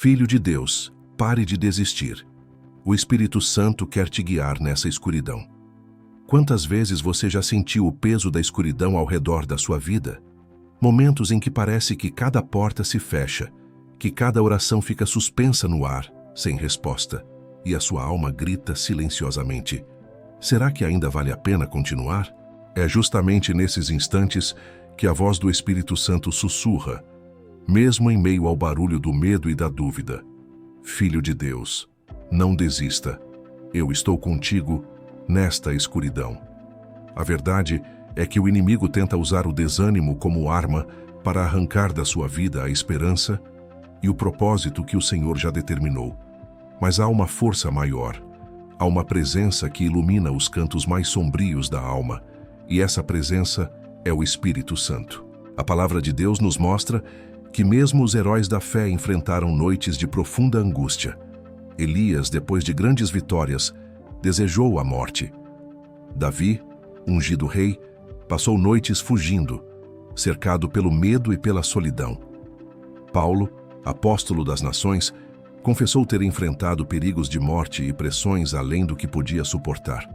Filho de Deus, pare de desistir. O Espírito Santo quer te guiar nessa escuridão. Quantas vezes você já sentiu o peso da escuridão ao redor da sua vida? Momentos em que parece que cada porta se fecha, que cada oração fica suspensa no ar, sem resposta, e a sua alma grita silenciosamente: será que ainda vale a pena continuar? É justamente nesses instantes que a voz do Espírito Santo sussurra, mesmo em meio ao barulho do medo e da dúvida: Filho de Deus, não desista. Eu estou contigo nesta escuridão. A verdade é que o inimigo tenta usar o desânimo como arma para arrancar da sua vida a esperança e o propósito que o Senhor já determinou. Mas há uma força maior, há uma presença que ilumina os cantos mais sombrios da alma, e essa presença é o Espírito Santo. A palavra de Deus nos mostra que mesmo os heróis da fé enfrentaram noites de profunda angústia. Elias, depois de grandes vitórias, desejou a morte. Davi, ungido rei, passou noites fugindo, cercado pelo medo e pela solidão. Paulo, apóstolo das nações, confessou ter enfrentado perigos de morte e pressões além do que podia suportar.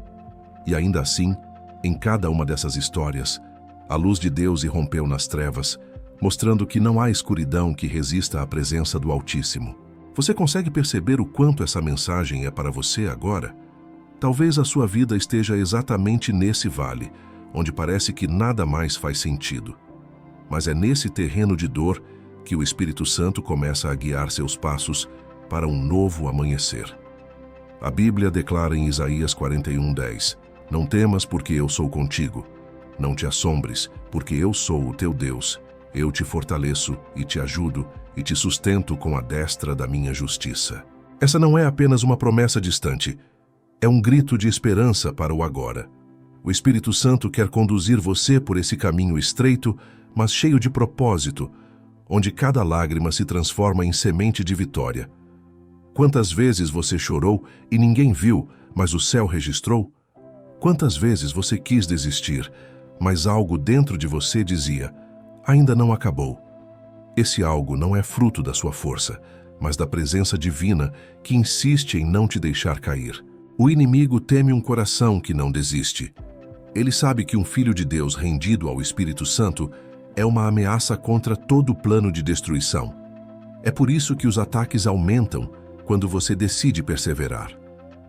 E ainda assim, em cada uma dessas histórias, a luz de Deus irrompeu nas trevas, mostrando que não há escuridão que resista à presença do Altíssimo. Você consegue perceber o quanto essa mensagem é para você agora? Talvez a sua vida esteja exatamente nesse vale, onde parece que nada mais faz sentido. Mas é nesse terreno de dor que o Espírito Santo começa a guiar seus passos para um novo amanhecer. A Bíblia declara em Isaías 41:10: Não temas, porque eu sou contigo. Não te assombres, porque eu sou o teu Deus. Eu te fortaleço e te ajudo e te sustento com a destra da minha justiça. Essa não é apenas uma promessa distante, é um grito de esperança para o agora. O Espírito Santo quer conduzir você por esse caminho estreito, mas cheio de propósito, onde cada lágrima se transforma em semente de vitória. Quantas vezes você chorou e ninguém viu, mas o céu registrou? Quantas vezes você quis desistir, mas algo dentro de você dizia: ainda não acabou. Esse algo não é fruto da sua força, mas da presença divina que insiste em não te deixar cair. O inimigo teme um coração que não desiste. Ele sabe que um filho de Deus rendido ao Espírito Santo é uma ameaça contra todo o plano de destruição. É por isso que os ataques aumentam quando você decide perseverar.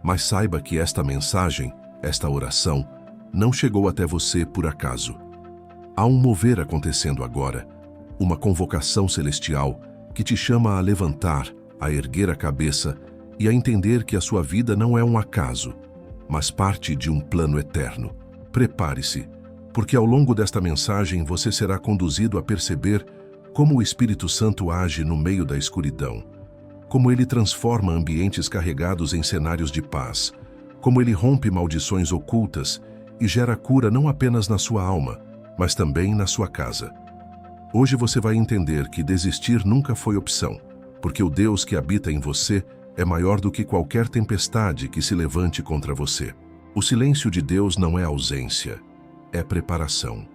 Mas saiba que esta mensagem, esta oração, não chegou até você por acaso. Há um mover acontecendo agora, uma convocação celestial que te chama a levantar, a erguer a cabeça e a entender que a sua vida não é um acaso, mas parte de um plano eterno. Prepare-se, porque ao longo desta mensagem você será conduzido a perceber como o Espírito Santo age no meio da escuridão, como ele transforma ambientes carregados em cenários de paz, como ele rompe maldições ocultas e gera cura não apenas na sua alma, mas também na sua casa. Hoje você vai entender que desistir nunca foi opção, porque o Deus que habita em você é maior do que qualquer tempestade que se levante contra você. O silêncio de Deus não é ausência, é preparação.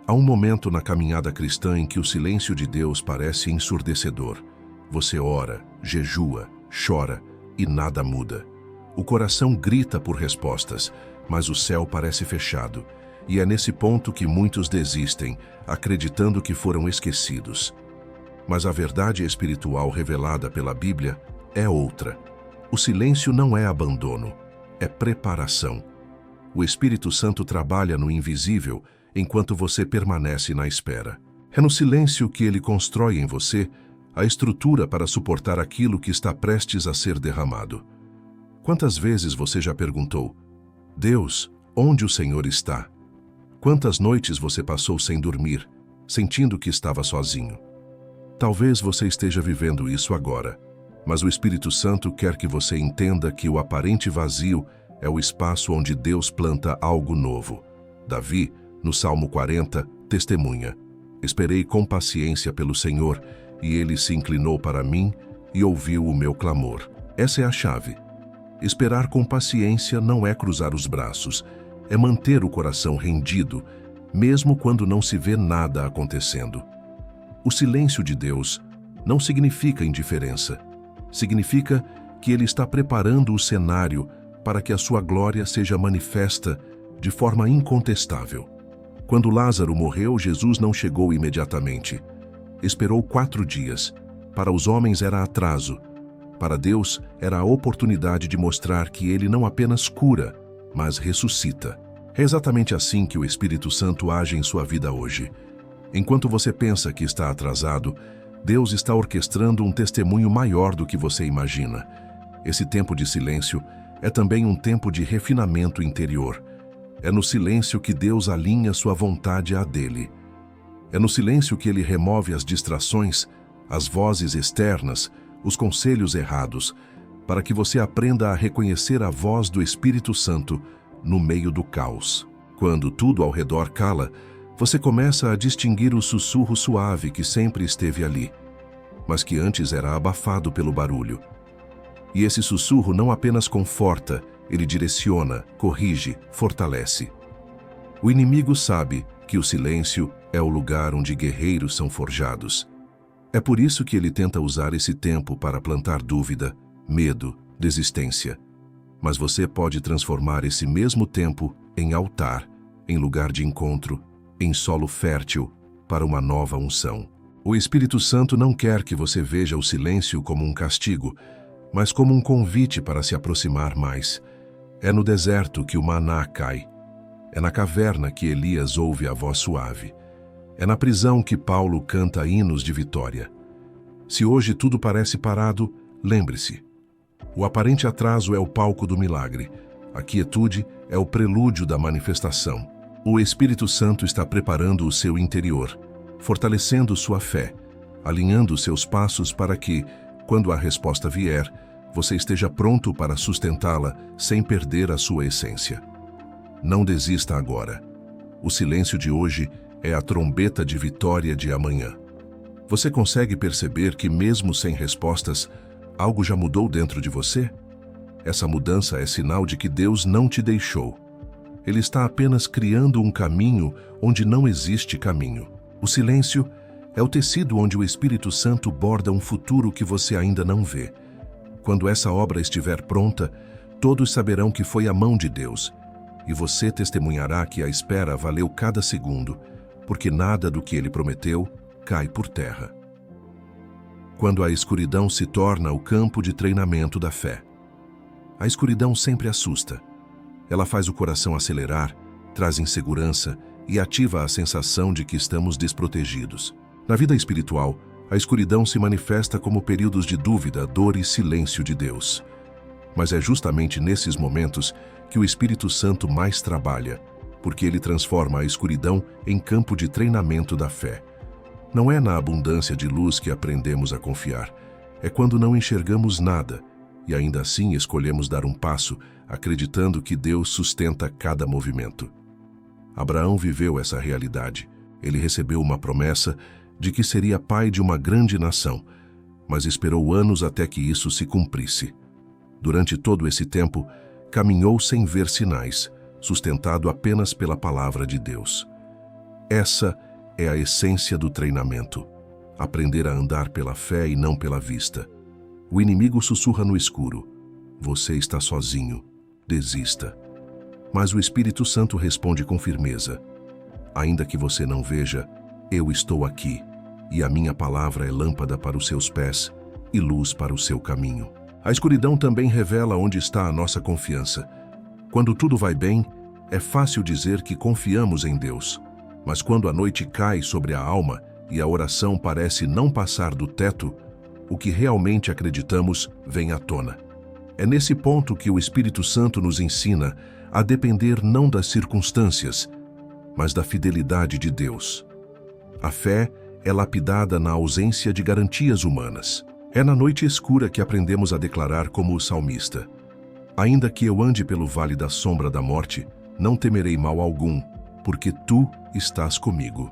Há um momento na caminhada cristã em que o silêncio de Deus parece ensurdecedor. Você ora, jejua, chora e nada muda. O coração grita por respostas, mas o céu parece fechado. E é nesse ponto que muitos desistem, acreditando que foram esquecidos. Mas a verdade espiritual revelada pela Bíblia é outra. O silêncio não é abandono, é preparação. O Espírito Santo trabalha no invisível enquanto você permanece na espera. É no silêncio que ele constrói em você a estrutura para suportar aquilo que está prestes a ser derramado. Quantas vezes você já perguntou: Deus, onde o Senhor está? Quantas noites você passou sem dormir, sentindo que estava sozinho? Talvez você esteja vivendo isso agora, mas o Espírito Santo quer que você entenda que o aparente vazio é o espaço onde Deus planta algo novo. Davi, no Salmo 40, testemunha: Esperei com paciência pelo Senhor, e ele se inclinou para mim e ouviu o meu clamor. Essa é a chave. Esperar com paciência não é cruzar os braços, é manter o coração rendido, mesmo quando não se vê nada acontecendo. O silêncio de Deus não significa indiferença, Significa que Ele está preparando o cenário para que a sua glória seja manifesta de forma incontestável. Quando Lázaro morreu, Jesus não chegou imediatamente. Esperou 4 dias. Para os homens era atraso. Para Deus era a oportunidade de mostrar que Ele não apenas cura, mas ressuscita. É exatamente assim que o Espírito Santo age em sua vida hoje. Enquanto você pensa que está atrasado, Deus está orquestrando um testemunho maior do que você imagina. Esse tempo de silêncio é também um tempo de refinamento interior. É no silêncio que Deus alinha sua vontade à dele. É no silêncio que Ele remove as distrações, as vozes externas, os conselhos errados, para que você aprenda a reconhecer a voz do Espírito Santo no meio do caos. Quando tudo ao redor cala, você começa a distinguir o sussurro suave que sempre esteve ali, mas que antes era abafado pelo barulho. E esse sussurro não apenas conforta, ele direciona, corrige, fortalece. O inimigo sabe que o silêncio é o lugar onde guerreiros são forjados. É por isso que ele tenta usar esse tempo para plantar dúvida, medo, desistência. Mas você pode transformar esse mesmo tempo em altar, em lugar de encontro, em solo fértil para uma nova unção. O Espírito Santo não quer que você veja o silêncio como um castigo, mas como um convite para se aproximar mais. É no deserto que o maná cai. É na caverna que Elias ouve a voz suave. É na prisão que Paulo canta hinos de vitória. Se hoje tudo parece parado, lembre-se. O aparente atraso é o palco do milagre. A quietude é o prelúdio da manifestação. O Espírito Santo está preparando o seu interior, fortalecendo sua fé, alinhando seus passos para que, quando a resposta vier, você esteja pronto para sustentá-la sem perder a sua essência. Não desista agora. O silêncio de hoje é a trombeta de vitória de amanhã. Você consegue perceber que, mesmo sem respostas, algo já mudou dentro de você? Essa mudança é sinal de que Deus não te deixou. Ele está apenas criando um caminho onde não existe caminho. O silêncio é o tecido onde o Espírito Santo borda um futuro que você ainda não vê. Quando essa obra estiver pronta, todos saberão que foi a mão de Deus, e você testemunhará que a espera valeu cada segundo, porque nada do que Ele prometeu cai por terra. Quando a escuridão se torna o campo de treinamento da fé. A escuridão sempre assusta. Ela faz o coração acelerar, traz insegurança e ativa a sensação de que estamos desprotegidos. Na vida espiritual, a escuridão se manifesta como períodos de dúvida, dor e silêncio de Deus. Mas é justamente nesses momentos que o Espírito Santo mais trabalha, porque ele transforma a escuridão em campo de treinamento da fé. Não é na abundância de luz que aprendemos a confiar, é quando não enxergamos nada e ainda assim escolhemos dar um passo, acreditando que Deus sustenta cada movimento. Abraão viveu essa realidade. Ele recebeu uma promessa de que seria pai de uma grande nação, mas esperou anos até que isso se cumprisse. Durante todo esse tempo, caminhou sem ver sinais, sustentado apenas pela palavra de Deus. Essa é a essência do treinamento. Aprender a andar pela fé e não pela vista. O inimigo sussurra no escuro. Você está sozinho. Desista. Mas o Espírito Santo responde com firmeza. Ainda que você não veja, eu estou aqui, e a minha palavra é lâmpada para os seus pés e luz para o seu caminho. A escuridão também revela onde está a nossa confiança. Quando tudo vai bem, é fácil dizer que confiamos em Deus. Mas quando a noite cai sobre a alma e a oração parece não passar do teto, o que realmente acreditamos vem à tona. É nesse ponto que o Espírito Santo nos ensina a depender não das circunstâncias, mas da fidelidade de Deus. A fé é lapidada na ausência de garantias humanas. É na noite escura que aprendemos a declarar como o salmista: ainda que eu ande pelo vale da sombra da morte, não temerei mal algum, porque tu estás comigo.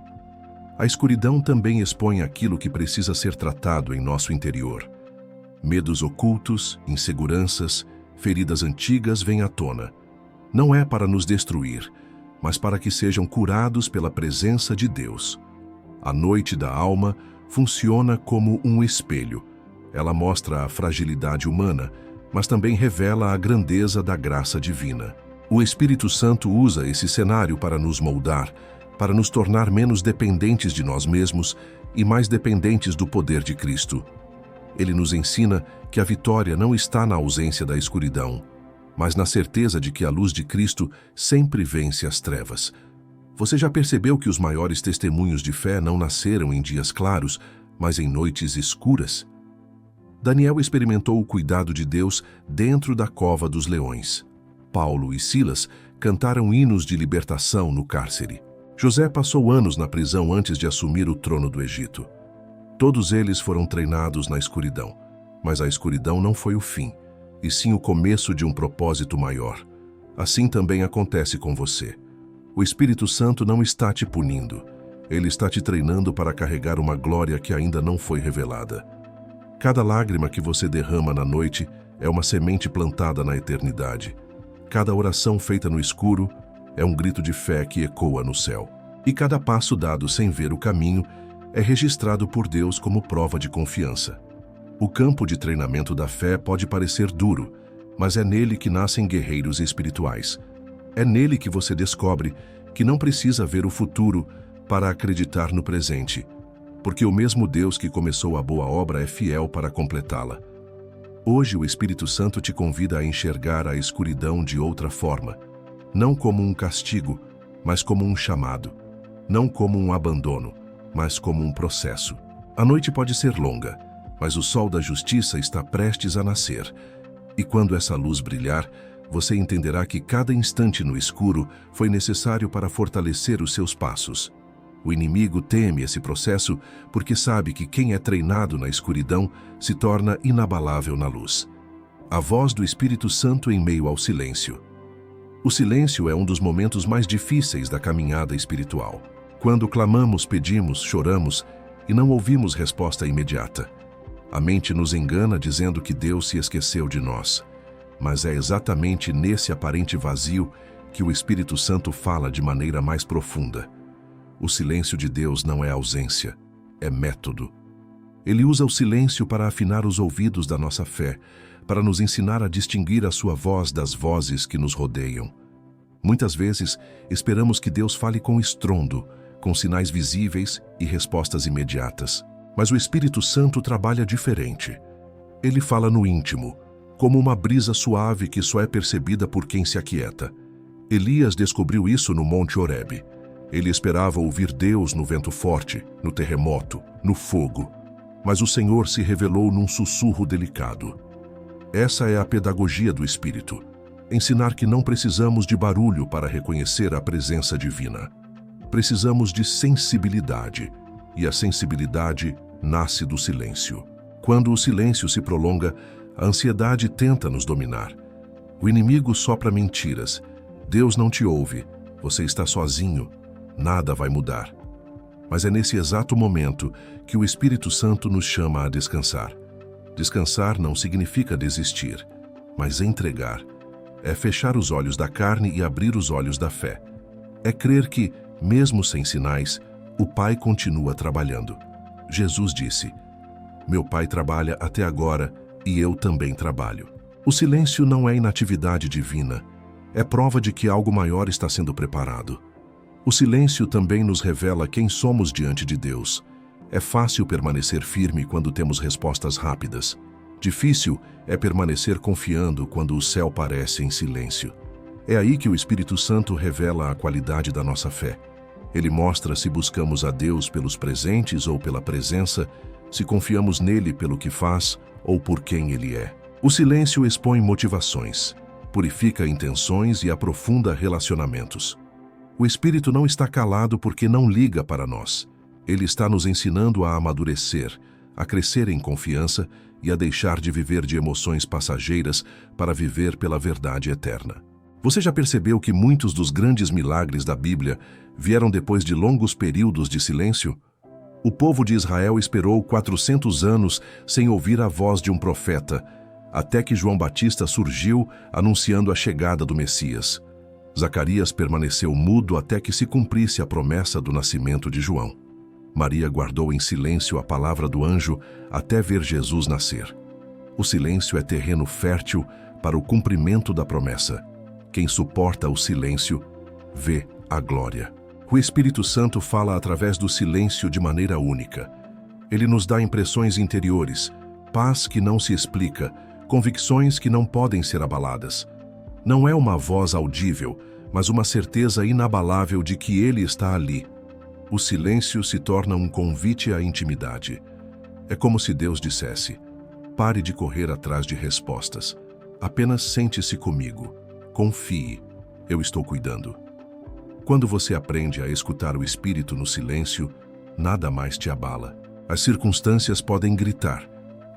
A escuridão também expõe aquilo que precisa ser tratado em nosso interior. Medos ocultos, inseguranças, feridas antigas vêm à tona. Não é para nos destruir, mas para que sejam curados pela presença de Deus. A noite da alma funciona como um espelho. Ela mostra a fragilidade humana, mas também revela a grandeza da graça divina. O Espírito Santo usa esse cenário para nos moldar, para nos tornar menos dependentes de nós mesmos e mais dependentes do poder de Cristo. Ele nos ensina que a vitória não está na ausência da escuridão, mas na certeza de que a luz de Cristo sempre vence as trevas. Você já percebeu que os maiores testemunhos de fé não nasceram em dias claros, mas em noites escuras? Daniel experimentou o cuidado de Deus dentro da cova dos leões. Paulo e Silas cantaram hinos de libertação no cárcere. José passou anos na prisão antes de assumir o trono do Egito. Todos eles foram treinados na escuridão, mas a escuridão não foi o fim, e sim o começo de um propósito maior. Assim também acontece com você. O Espírito Santo não está te punindo. Ele está te treinando para carregar uma glória que ainda não foi revelada. Cada lágrima que você derrama na noite é uma semente plantada na eternidade. Cada oração feita no escuro é um grito de fé que ecoa no céu. E cada passo dado sem ver o caminho é registrado por Deus como prova de confiança. O campo de treinamento da fé pode parecer duro, mas é nele que nascem guerreiros espirituais. É nele que você descobre que não precisa ver o futuro para acreditar no presente, porque o mesmo Deus que começou a boa obra é fiel para completá-la. Hoje o Espírito Santo te convida a enxergar a escuridão de outra forma, não como um castigo, mas como um chamado, não como um abandono, mas como um processo. A noite pode ser longa, mas o sol da justiça está prestes a nascer, e quando essa luz brilhar, você entenderá que cada instante no escuro foi necessário para fortalecer os seus passos. O inimigo teme esse processo porque sabe que quem é treinado na escuridão se torna inabalável na luz. A voz do Espírito Santo em meio ao silêncio. O silêncio é um dos momentos mais difíceis da caminhada espiritual. Quando clamamos, pedimos, choramos e não ouvimos resposta imediata. A mente nos engana dizendo que Deus se esqueceu de nós. Mas é exatamente nesse aparente vazio que o Espírito Santo fala de maneira mais profunda. O silêncio de Deus não é ausência, é método. Ele usa o silêncio para afinar os ouvidos da nossa fé, para nos ensinar a distinguir a sua voz das vozes que nos rodeiam. Muitas vezes, esperamos que Deus fale com estrondo, com sinais visíveis e respostas imediatas. Mas o Espírito Santo trabalha diferente. Ele fala no íntimo, como uma brisa suave que só é percebida por quem se aquieta. Elias descobriu isso no Monte Horebe. Ele esperava ouvir Deus no vento forte, no terremoto, no fogo. Mas o Senhor se revelou num sussurro delicado. Essa é a pedagogia do Espírito. Ensinar que não precisamos de barulho para reconhecer a presença divina. Precisamos de sensibilidade, e a sensibilidade nasce do silêncio. Quando o silêncio se prolonga, a ansiedade tenta nos dominar. O inimigo sopra mentiras. Deus não te ouve, você está sozinho, nada vai mudar. Mas é nesse exato momento que o Espírito Santo nos chama a descansar. Descansar não significa desistir, mas entregar. É fechar os olhos da carne e abrir os olhos da fé. É crer que, mesmo sem sinais, o Pai continua trabalhando. Jesus disse: "Meu Pai trabalha até agora e eu também trabalho." O silêncio não é inatividade divina, é prova de que algo maior está sendo preparado. O silêncio também nos revela quem somos diante de Deus. É fácil permanecer firme quando temos respostas rápidas. Difícil é permanecer confiando quando o céu parece em silêncio. É aí que o Espírito Santo revela a qualidade da nossa fé. Ele mostra se buscamos a Deus pelos presentes ou pela presença, se confiamos nele pelo que faz ou por quem ele é. O silêncio expõe motivações, purifica intenções e aprofunda relacionamentos. O Espírito não está calado porque não liga para nós. Ele está nos ensinando a amadurecer, a crescer em confiança e a deixar de viver de emoções passageiras para viver pela verdade eterna. Você já percebeu que muitos dos grandes milagres da Bíblia vieram depois de longos períodos de silêncio? O povo de Israel esperou 400 anos sem ouvir a voz de um profeta, até que João Batista surgiu anunciando a chegada do Messias. Zacarias permaneceu mudo até que se cumprisse a promessa do nascimento de João. Maria guardou em silêncio a palavra do anjo até ver Jesus nascer. O silêncio é terreno fértil para o cumprimento da promessa. Quem suporta o silêncio, vê a glória. O Espírito Santo fala através do silêncio de maneira única. Ele nos dá impressões interiores, paz que não se explica, convicções que não podem ser abaladas. Não é uma voz audível, mas uma certeza inabalável de que Ele está ali. O silêncio se torna um convite à intimidade. É como se Deus dissesse: pare de correr atrás de respostas. Apenas sente-se comigo. Confie. Eu estou cuidando. Quando você aprende a escutar o Espírito no silêncio, nada mais te abala. As circunstâncias podem gritar.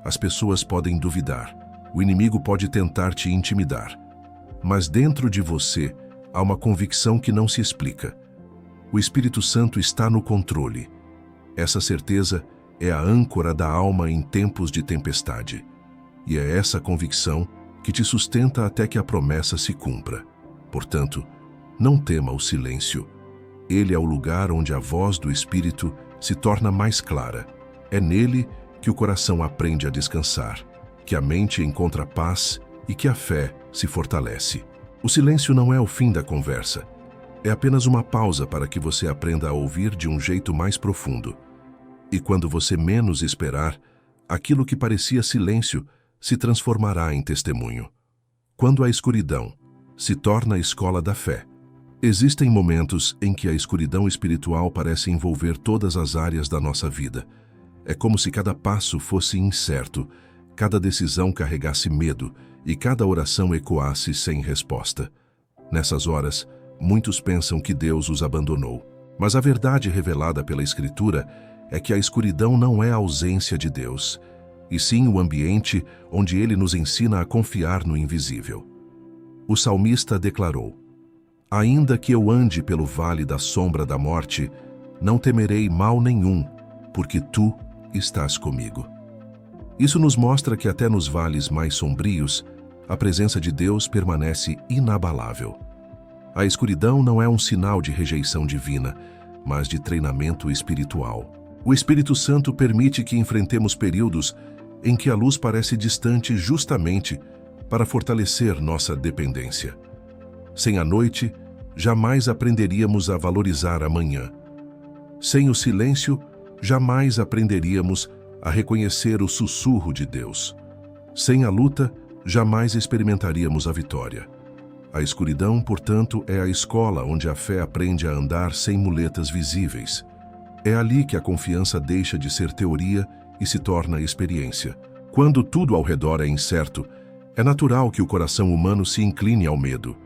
As pessoas podem duvidar. O inimigo pode tentar te intimidar. Mas dentro de você há uma convicção que não se explica. O Espírito Santo está no controle. Essa certeza é a âncora da alma em tempos de tempestade. E é essa convicção que te sustenta até que a promessa se cumpra. Portanto, não tema o silêncio. Ele é o lugar onde a voz do Espírito se torna mais clara. É nele que o coração aprende a descansar, que a mente encontra paz e que a fé se fortalece. O silêncio não é o fim da conversa. É apenas uma pausa para que você aprenda a ouvir de um jeito mais profundo. E quando você menos esperar, aquilo que parecia silêncio se transformará em testemunho. Quando a escuridão se torna a escola da fé. Existem momentos em que a escuridão espiritual parece envolver todas as áreas da nossa vida. É como se cada passo fosse incerto, cada decisão carregasse medo e cada oração ecoasse sem resposta. Nessas horas, muitos pensam que Deus os abandonou. Mas a verdade revelada pela Escritura é que a escuridão não é a ausência de Deus, e sim o ambiente onde Ele nos ensina a confiar no invisível. O salmista declarou: ainda que eu ande pelo vale da sombra da morte, não temerei mal nenhum, porque Tu estás comigo. Isso nos mostra que até nos vales mais sombrios, a presença de Deus permanece inabalável. A escuridão não é um sinal de rejeição divina, mas de treinamento espiritual. O Espírito Santo permite que enfrentemos períodos em que a luz parece distante justamente para fortalecer nossa dependência. Sem a noite, jamais aprenderíamos a valorizar a manhã. Sem o silêncio, jamais aprenderíamos a reconhecer o sussurro de Deus. Sem a luta, jamais experimentaríamos a vitória. A escuridão, portanto, é a escola onde a fé aprende a andar sem muletas visíveis. É ali que a confiança deixa de ser teoria e se torna experiência. Quando tudo ao redor é incerto, é natural que o coração humano se incline ao medo.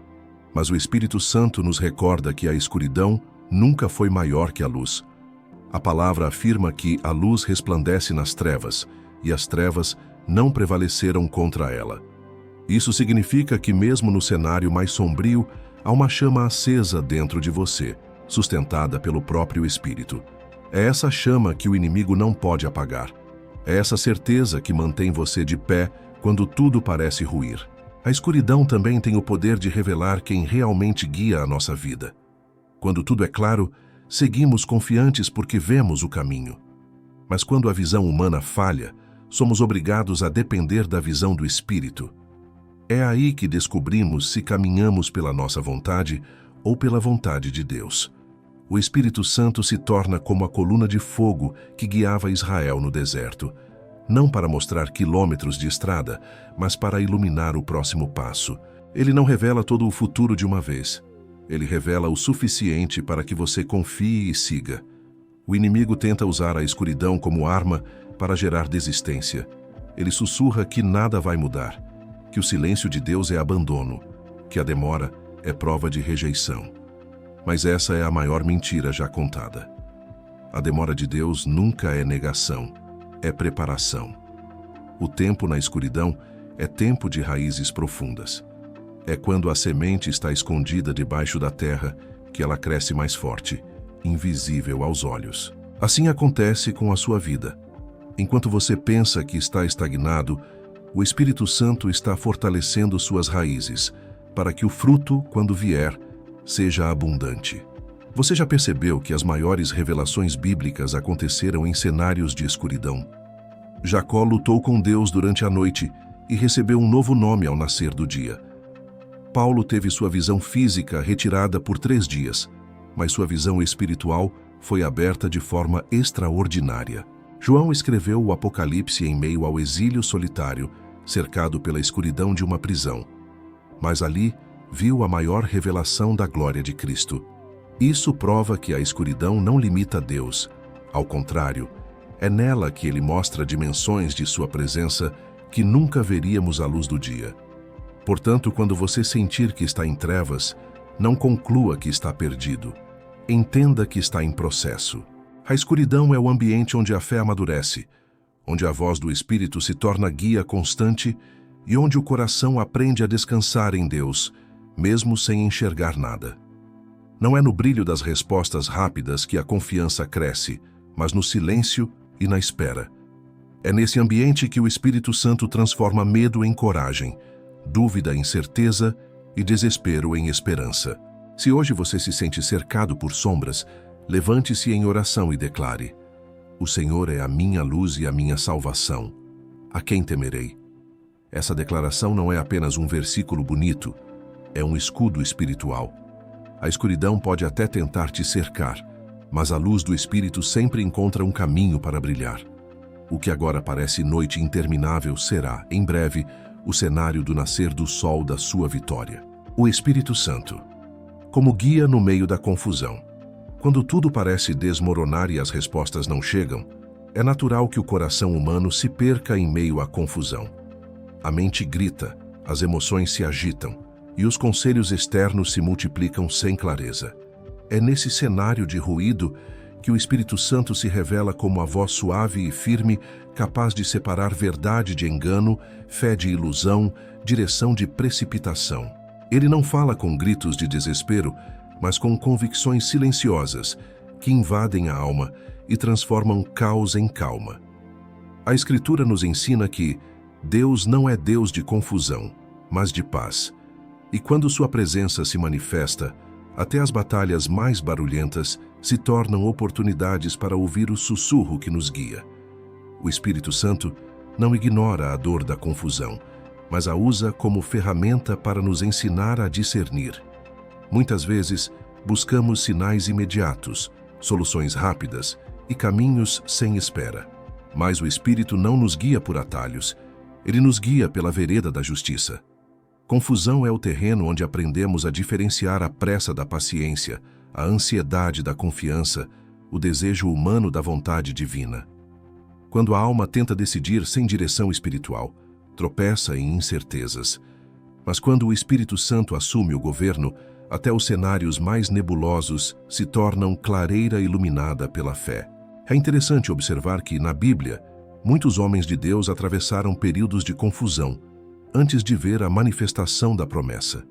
Mas o Espírito Santo nos recorda que a escuridão nunca foi maior que a luz. A palavra afirma que a luz resplandece nas trevas, e as trevas não prevaleceram contra ela. Isso significa que mesmo no cenário mais sombrio, há uma chama acesa dentro de você, sustentada pelo próprio Espírito. É essa chama que o inimigo não pode apagar. É essa certeza que mantém você de pé quando tudo parece ruir. A escuridão também tem o poder de revelar quem realmente guia a nossa vida. Quando tudo é claro, seguimos confiantes porque vemos o caminho. Mas quando a visão humana falha, somos obrigados a depender da visão do Espírito. É aí que descobrimos se caminhamos pela nossa vontade ou pela vontade de Deus. O Espírito Santo se torna como a coluna de fogo que guiava Israel no deserto, não para mostrar quilômetros de estrada, mas para iluminar o próximo passo. Ele não revela todo o futuro de uma vez. Ele revela o suficiente para que você confie e siga. O inimigo tenta usar a escuridão como arma para gerar desistência. Ele sussurra que nada vai mudar, que o silêncio de Deus é abandono, que a demora é prova de rejeição. Mas essa é a maior mentira já contada. A demora de Deus nunca é negação, é preparação. O tempo na escuridão é tempo de raízes profundas. É quando a semente está escondida debaixo da terra que ela cresce mais forte, invisível aos olhos. Assim acontece com a sua vida. Enquanto você pensa que está estagnado, o Espírito Santo está fortalecendo suas raízes, para que o fruto, quando vier, seja abundante. Você já percebeu que as maiores revelações bíblicas aconteceram em cenários de escuridão? Jacó lutou com Deus durante a noite e recebeu um novo nome ao nascer do dia. Paulo teve sua visão física retirada por 3 dias, mas sua visão espiritual foi aberta de forma extraordinária. João escreveu o Apocalipse em meio ao exílio solitário, cercado pela escuridão de uma prisão. Mas ali viu a maior revelação da glória de Cristo. Isso prova que a escuridão não limita Deus. Ao contrário, é nela que ele mostra dimensões de sua presença que nunca veríamos à luz do dia. Portanto, quando você sentir que está em trevas, não conclua que está perdido. Entenda que está em processo. A escuridão é o ambiente onde a fé amadurece, onde a voz do Espírito se torna guia constante e onde o coração aprende a descansar em Deus, mesmo sem enxergar nada. Não é no brilho das respostas rápidas que a confiança cresce, mas no silêncio e na espera. É nesse ambiente que o Espírito Santo transforma medo em coragem, dúvida em certeza e desespero em esperança. Se hoje você se sente cercado por sombras, levante-se em oração e declare: O Senhor é a minha luz e a minha salvação. A quem temerei? Essa declaração não é apenas um versículo bonito, é um escudo espiritual. A escuridão pode até tentar te cercar, mas a luz do Espírito sempre encontra um caminho para brilhar. O que agora parece noite interminável será, em breve, o cenário do nascer do sol da sua vitória. O Espírito Santo, como guia no meio da confusão. Quando tudo parece desmoronar e as respostas não chegam, é natural que o coração humano se perca em meio à confusão. A mente grita, as emoções se agitam, e os conselhos externos se multiplicam sem clareza. É nesse cenário de ruído que o Espírito Santo se revela como a voz suave e firme, capaz de separar verdade de engano, fé de ilusão, direção de precipitação. Ele não fala com gritos de desespero, mas com convicções silenciosas que invadem a alma e transformam caos em calma. A Escritura nos ensina que Deus não é Deus de confusão, mas de paz. E quando sua presença se manifesta, até as batalhas mais barulhentas se tornam oportunidades para ouvir o sussurro que nos guia. O Espírito Santo não ignora a dor da confusão, mas a usa como ferramenta para nos ensinar a discernir. Muitas vezes, buscamos sinais imediatos, soluções rápidas e caminhos sem espera. Mas o Espírito não nos guia por atalhos, ele nos guia pela vereda da justiça. Confusão é o terreno onde aprendemos a diferenciar a pressa da paciência, a ansiedade da confiança, o desejo humano da vontade divina. Quando a alma tenta decidir sem direção espiritual, tropeça em incertezas. Mas quando o Espírito Santo assume o governo, até os cenários mais nebulosos se tornam clareira iluminada pela fé. É interessante observar que, na Bíblia, muitos homens de Deus atravessaram períodos de confusão, antes de ver a manifestação da promessa.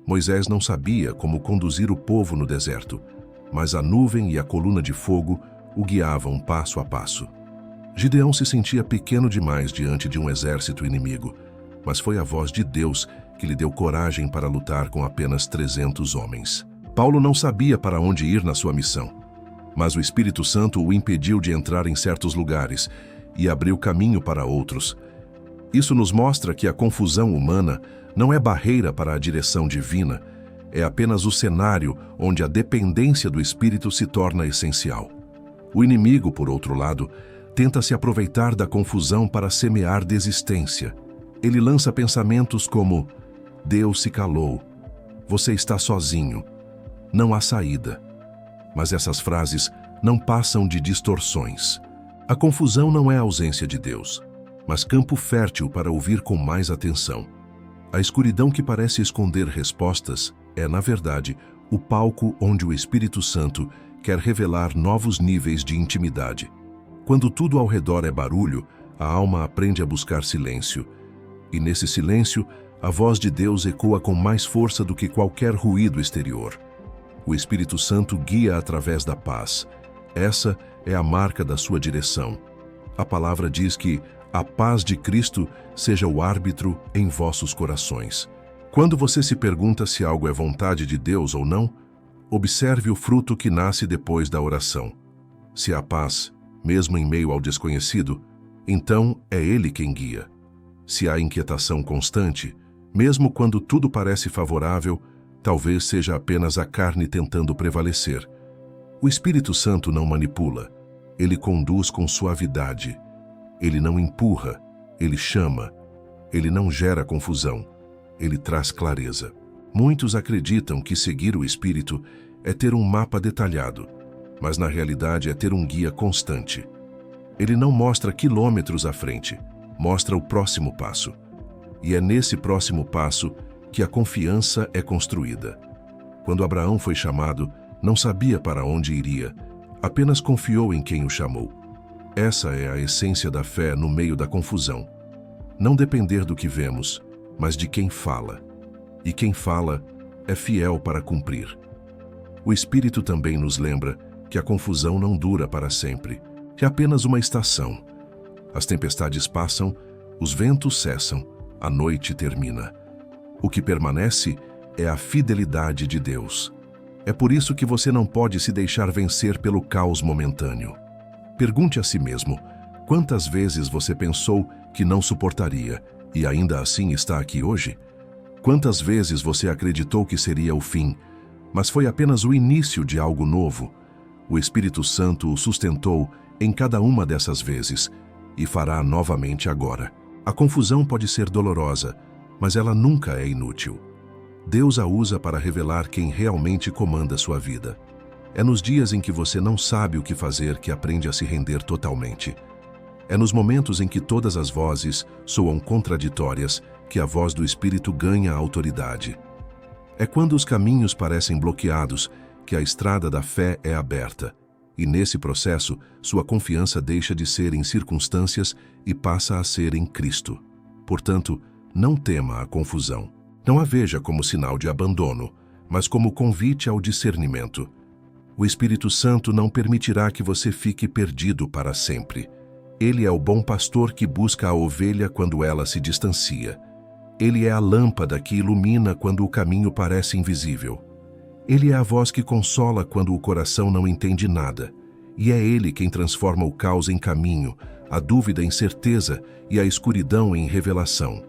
Moisés não sabia como conduzir o povo no deserto, mas a nuvem e a coluna de fogo o guiavam passo a passo. Gideão se sentia pequeno demais diante de um exército inimigo, mas foi a voz de Deus que lhe deu coragem para lutar com apenas 300 homens. Paulo não sabia para onde ir na sua missão, mas o Espírito Santo o impediu de entrar em certos lugares e abriu caminho para outros. Isso nos mostra que a confusão humana não é barreira para a direção divina, é apenas o cenário onde a dependência do Espírito se torna essencial. O inimigo, por outro lado, tenta se aproveitar da confusão para semear desistência. Ele lança pensamentos como: Deus se calou, você está sozinho, não há saída. Mas essas frases não passam de distorções. A confusão não é ausência de Deus, mas campo fértil para ouvir com mais atenção. A escuridão que parece esconder respostas é, na verdade, o palco onde o Espírito Santo quer revelar novos níveis de intimidade. Quando tudo ao redor é barulho, a alma aprende a buscar silêncio. E nesse silêncio, a voz de Deus ecoa com mais força do que qualquer ruído exterior. O Espírito Santo guia através da paz. Essa é a marca da sua direção. A palavra diz que a paz de Cristo seja o árbitro em vossos corações. Quando você se pergunta se algo é vontade de Deus ou não, Observe o fruto que nasce depois da oração. Se há paz, mesmo em meio ao desconhecido, então é Ele quem guia. Se há inquietação constante, mesmo quando tudo parece favorável, talvez seja apenas a carne tentando prevalecer. O Espírito Santo não manipula, ele conduz com suavidade. Ele não empurra, ele chama. Ele não gera confusão, ele traz clareza. Muitos acreditam que seguir o Espírito é ter um mapa detalhado, mas na realidade é ter um guia constante. Ele não mostra quilômetros à frente, mostra o próximo passo. E é nesse próximo passo que a confiança é construída. Quando Abraão foi chamado, não sabia para onde iria, apenas confiou em quem o chamou. Essa é a essência da fé no meio da confusão. Não depender do que vemos, mas de quem fala. E quem fala é fiel para cumprir. O Espírito também nos lembra que a confusão não dura para sempre, que é apenas uma estação. As tempestades passam, os ventos cessam, a noite termina. O que permanece é a fidelidade de Deus. É por isso que você não pode se deixar vencer pelo caos momentâneo. Pergunte a si mesmo, quantas vezes você pensou que não suportaria e ainda assim está aqui hoje? Quantas vezes você acreditou que seria o fim, mas foi apenas o início de algo novo? O Espírito Santo o sustentou em cada uma dessas vezes e fará novamente agora. A confusão pode ser dolorosa, mas ela nunca é inútil. Deus a usa para revelar quem realmente comanda sua vida. É nos dias em que você não sabe o que fazer que aprende a se render totalmente. É nos momentos em que todas as vozes soam contraditórias que a voz do Espírito ganha autoridade. É quando os caminhos parecem bloqueados que a estrada da fé é aberta. E nesse processo, sua confiança deixa de ser em circunstâncias e passa a ser em Cristo. Portanto, não tema a confusão. Não a veja como sinal de abandono, mas como convite ao discernimento. O Espírito Santo não permitirá que você fique perdido para sempre. Ele é o bom pastor que busca a ovelha quando ela se distancia. Ele é a lâmpada que ilumina quando o caminho parece invisível. Ele é a voz que consola quando o coração não entende nada. E é Ele quem transforma o caos em caminho, a dúvida em certeza e a escuridão em revelação.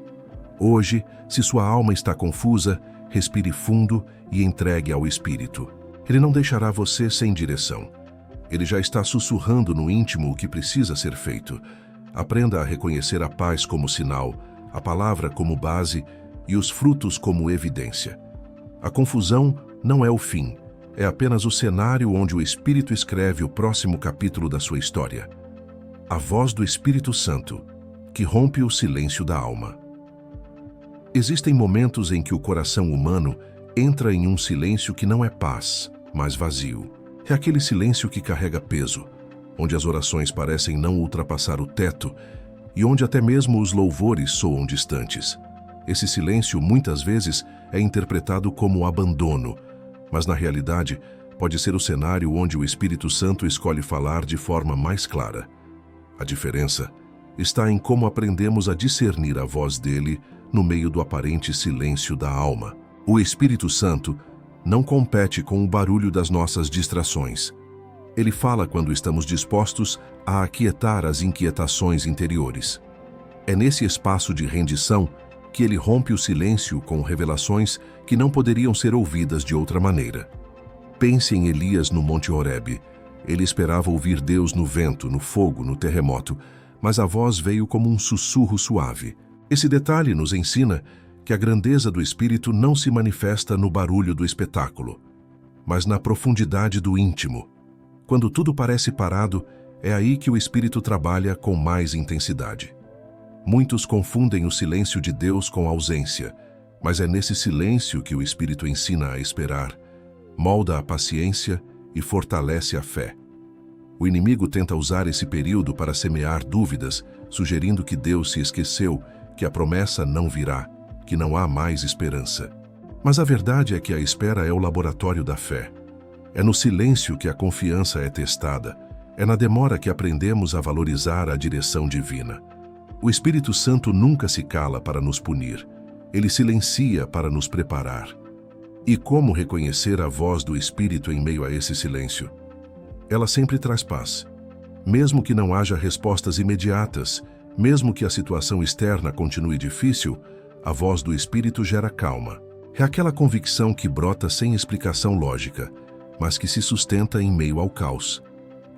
Hoje, se sua alma está confusa, respire fundo e entregue ao Espírito. Ele não deixará você sem direção. Ele já está sussurrando no íntimo o que precisa ser feito. Aprenda a reconhecer a paz como sinal, a palavra como base e os frutos como evidência. A confusão não é o fim, é apenas o cenário onde o Espírito escreve o próximo capítulo da sua história. A voz do Espírito Santo, que rompe o silêncio da alma. Existem momentos em que o coração humano entra em um silêncio que não é paz, mas vazio. É aquele silêncio que carrega peso, onde as orações parecem não ultrapassar o teto e onde até mesmo os louvores soam distantes. Esse silêncio, muitas vezes, é interpretado como abandono, mas na realidade pode ser o cenário onde o Espírito Santo escolhe falar de forma mais clara. A diferença está em como aprendemos a discernir a voz dele no meio do aparente silêncio da alma. O Espírito Santo não compete com o barulho das nossas distrações. Ele fala quando estamos dispostos a aquietar as inquietações interiores. É nesse espaço de rendição que ele rompe o silêncio com revelações que não poderiam ser ouvidas de outra maneira. Pense em Elias no Monte Horebe. Ele esperava ouvir Deus no vento, no fogo, no terremoto, mas a voz veio como um sussurro suave. Esse detalhe nos ensina que a grandeza do Espírito não se manifesta no barulho do espetáculo, mas na profundidade do íntimo. Quando tudo parece parado, é aí que o Espírito trabalha com mais intensidade. Muitos confundem o silêncio de Deus com ausência, mas é nesse silêncio que o Espírito ensina a esperar, molda a paciência e fortalece a fé. O inimigo tenta usar esse período para semear dúvidas, sugerindo que Deus se esqueceu, que a promessa não virá, que não há mais esperança. Mas a verdade é que a espera é o laboratório da fé. É no silêncio que a confiança é testada, é na demora que aprendemos a valorizar a direção divina. O Espírito Santo nunca se cala para nos punir, ele silencia para nos preparar. E como reconhecer a voz do Espírito em meio a esse silêncio? Ela sempre traz paz. Mesmo que não haja respostas imediatas, mesmo que a situação externa continue difícil, a voz do Espírito gera calma. É aquela convicção que brota sem explicação lógica, mas que se sustenta em meio ao caos.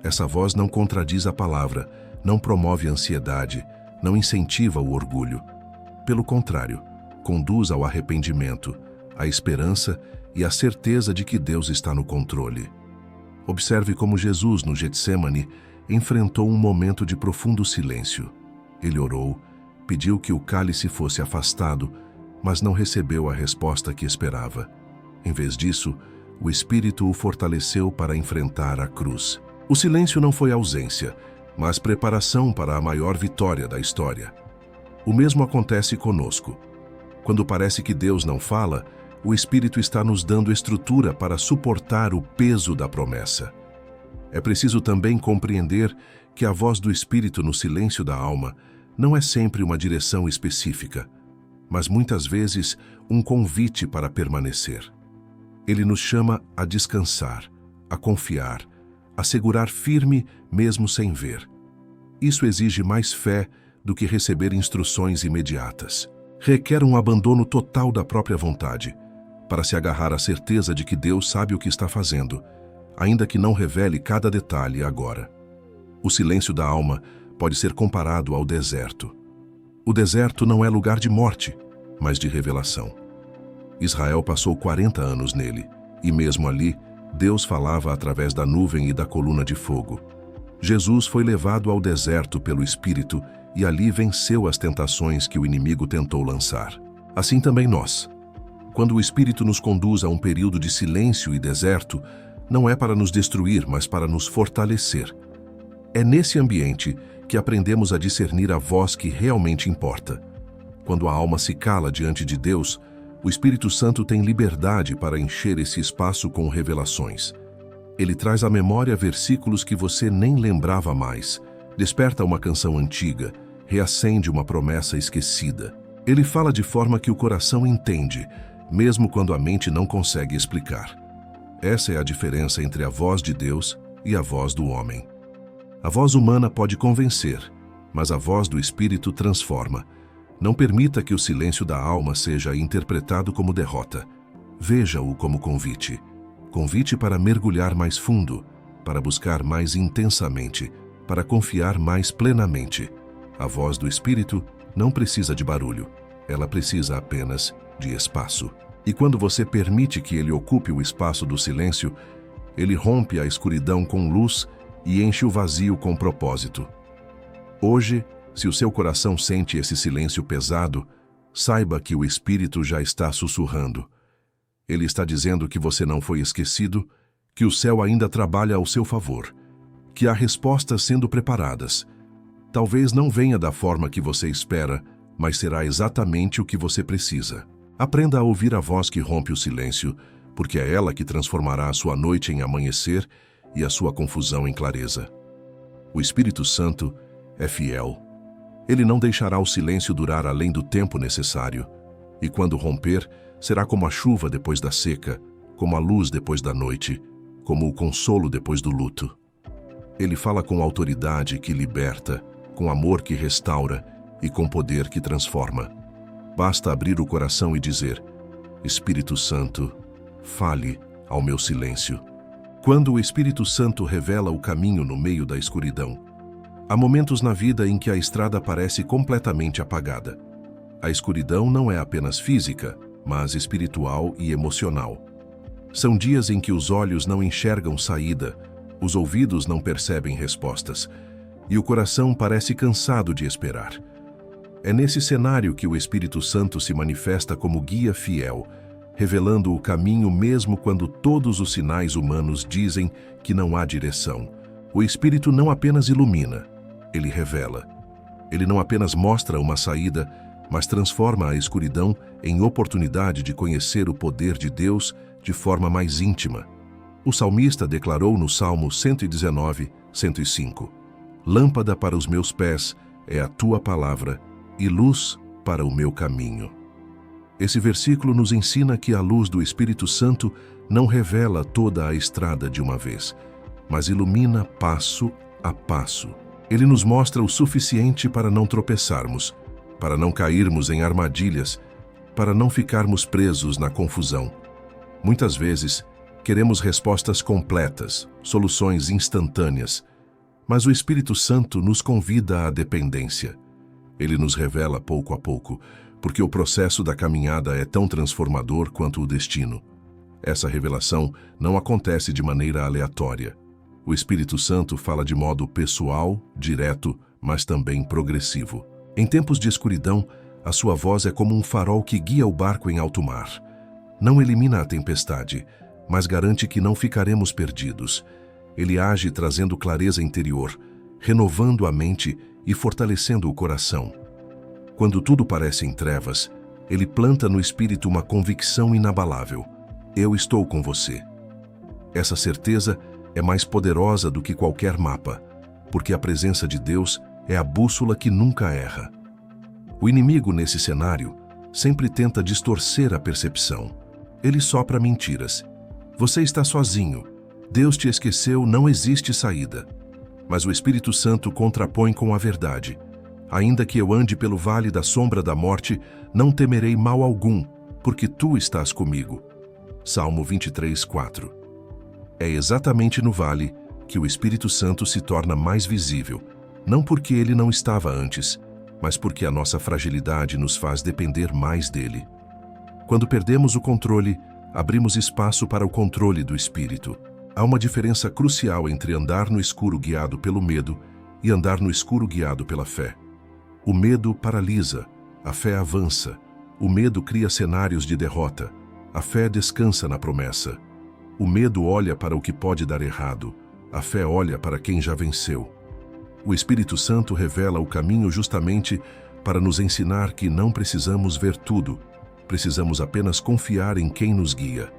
Essa voz não contradiz a palavra, não promove ansiedade, não incentiva o orgulho. Pelo contrário, conduz ao arrependimento, à esperança e à certeza de que Deus está no controle. Observe como Jesus, no Getsêmani, enfrentou um momento de profundo silêncio. Ele orou, pediu que o cálice fosse afastado, mas não recebeu a resposta que esperava. Em vez disso, o Espírito o fortaleceu para enfrentar a cruz. O silêncio não foi ausência, mas preparação para a maior vitória da história. O mesmo acontece conosco. Quando parece que Deus não fala, o Espírito está nos dando estrutura para suportar o peso da promessa. É preciso também compreender que a voz do Espírito no silêncio da alma não é sempre uma direção específica, mas muitas vezes um convite para permanecer. Ele nos chama a descansar, a confiar, a segurar firme mesmo sem ver. Isso exige mais fé do que receber instruções imediatas. Requer um abandono total da própria vontade, para se agarrar à certeza de que Deus sabe o que está fazendo, ainda que não revele cada detalhe agora. O silêncio da alma pode ser comparado ao deserto. O deserto não é lugar de morte, mas de revelação. Israel passou 40 anos nele, e mesmo ali, Deus falava através da nuvem e da coluna de fogo. Jesus foi levado ao deserto pelo Espírito e ali venceu as tentações que o inimigo tentou lançar. Assim também nós. Quando o Espírito nos conduz a um período de silêncio e deserto, não é para nos destruir, mas para nos fortalecer. É nesse ambiente que aprendemos a discernir a voz que realmente importa. Quando a alma se cala diante de Deus, o Espírito Santo tem liberdade para encher esse espaço com revelações. Ele traz à memória versículos que você nem lembrava mais, desperta uma canção antiga, reacende uma promessa esquecida. Ele fala de forma que o coração entende, mesmo quando a mente não consegue explicar. Essa é a diferença entre a voz de Deus e a voz do homem. A voz humana pode convencer, mas a voz do Espírito transforma. Não permita que o silêncio da alma seja interpretado como derrota. Veja-o como convite. Convite para mergulhar mais fundo, para buscar mais intensamente, para confiar mais plenamente. A voz do Espírito não precisa de barulho, ela precisa apenas de espaço. E quando você permite que ele ocupe o espaço do silêncio, ele rompe a escuridão com luz e enche o vazio com propósito. Hoje, se o seu coração sente esse silêncio pesado, saiba que o Espírito já está sussurrando. Ele está dizendo que você não foi esquecido, que o céu ainda trabalha ao seu favor, que há respostas sendo preparadas. Talvez não venha da forma que você espera, mas será exatamente o que você precisa. Aprenda a ouvir a voz que rompe o silêncio, porque é ela que transformará a sua noite em amanhecer e a sua confusão em clareza. O Espírito Santo é fiel. Ele não deixará o silêncio durar além do tempo necessário, e quando romper, será como a chuva depois da seca, como a luz depois da noite, como o consolo depois do luto. Ele fala com autoridade que liberta, com amor que restaura e com poder que transforma. Basta abrir o coração e dizer: Espírito Santo, fale ao meu silêncio. Quando o Espírito Santo revela o caminho no meio da escuridão, há momentos na vida em que a estrada parece completamente apagada. A escuridão não é apenas física, mas espiritual e emocional. São dias em que os olhos não enxergam saída, os ouvidos não percebem respostas, e o coração parece cansado de esperar. É nesse cenário que o Espírito Santo se manifesta como guia fiel, revelando o caminho mesmo quando todos os sinais humanos dizem que não há direção. O Espírito não apenas ilumina, ele revela. Ele não apenas mostra uma saída, mas transforma a escuridão em oportunidade de conhecer o poder de Deus de forma mais íntima. O salmista declarou no Salmo 119, 105: Lâmpada para os meus pés é a tua palavra e luz para o meu caminho. Esse versículo nos ensina que a luz do Espírito Santo não revela toda a estrada de uma vez, mas ilumina passo a passo. Ele nos mostra o suficiente para não tropeçarmos, para não cairmos em armadilhas, para não ficarmos presos na confusão. Muitas vezes, queremos respostas completas, soluções instantâneas, mas o Espírito Santo nos convida à dependência. Ele nos revela pouco a pouco, porque o processo da caminhada é tão transformador quanto o destino. Essa revelação não acontece de maneira aleatória. O Espírito Santo fala de modo pessoal, direto, mas também progressivo. Em tempos de escuridão, a sua voz é como um farol que guia o barco em alto mar. Não elimina a tempestade, mas garante que não ficaremos perdidos. Ele age trazendo clareza interior, renovando a mente e fortalecendo o coração. Quando tudo parece em trevas, ele planta no espírito uma convicção inabalável. Eu estou com você. Essa certeza é mais poderosa do que qualquer mapa, porque a presença de Deus é a bússola que nunca erra. O inimigo, nesse cenário, sempre tenta distorcer a percepção. Ele sopra mentiras. Você está sozinho. Deus te esqueceu, não existe saída. Mas o Espírito Santo contrapõe com a verdade. Ainda que eu ande pelo vale da sombra da morte, não temerei mal algum, porque tu estás comigo. Salmo 23, 4. É exatamente no vale que o Espírito Santo se torna mais visível, não porque ele não estava antes, mas porque a nossa fragilidade nos faz depender mais dele. Quando perdemos o controle, abrimos espaço para o controle do Espírito. Há uma diferença crucial entre andar no escuro guiado pelo medo e andar no escuro guiado pela fé. O medo paralisa, a fé avança. O medo cria cenários de derrota, a fé descansa na promessa. O medo olha para o que pode dar errado, a fé olha para quem já venceu. O Espírito Santo revela o caminho justamente para nos ensinar que não precisamos ver tudo, precisamos apenas confiar em quem nos guia.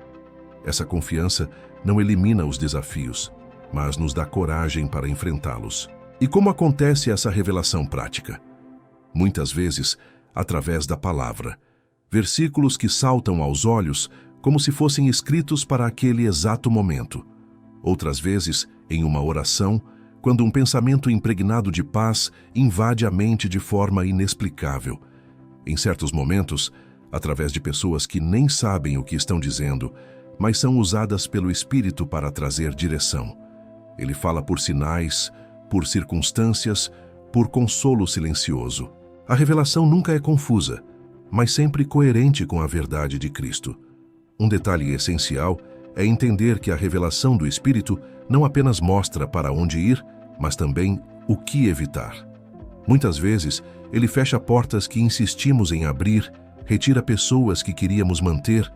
Essa confiança não elimina os desafios, mas nos dá coragem para enfrentá-los. E como acontece essa revelação prática? Muitas vezes, através da palavra. Versículos que saltam aos olhos como se fossem escritos para aquele exato momento. Outras vezes, em uma oração, quando um pensamento impregnado de paz invade a mente de forma inexplicável. Em certos momentos, através de pessoas que nem sabem o que estão dizendo, mas são usadas pelo Espírito para trazer direção. Ele fala por sinais, por circunstâncias, por consolo silencioso. A revelação nunca é confusa, mas sempre coerente com a verdade de Cristo. Um detalhe essencial é entender que a revelação do Espírito não apenas mostra para onde ir, mas também o que evitar. Muitas vezes, ele fecha portas que insistimos em abrir, retira pessoas que queríamos manter,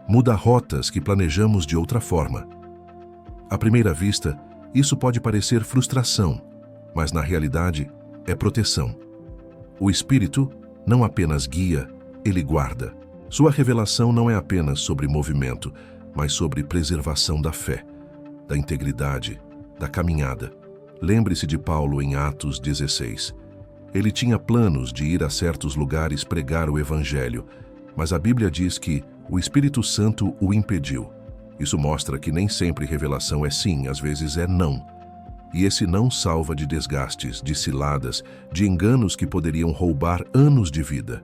muda rotas que planejamos de outra forma. À primeira vista, isso pode parecer frustração, mas na realidade é proteção. O Espírito não apenas guia, ele guarda. Sua revelação não é apenas sobre movimento, mas sobre preservação da fé, da integridade, da caminhada. Lembre-se de Paulo em Atos 16. Ele tinha planos de ir a certos lugares pregar o Evangelho, mas a Bíblia diz que o Espírito Santo o impediu. Isso mostra que nem sempre revelação é sim, às vezes é não. E esse não salva de desgastes, de ciladas, de enganos que poderiam roubar anos de vida.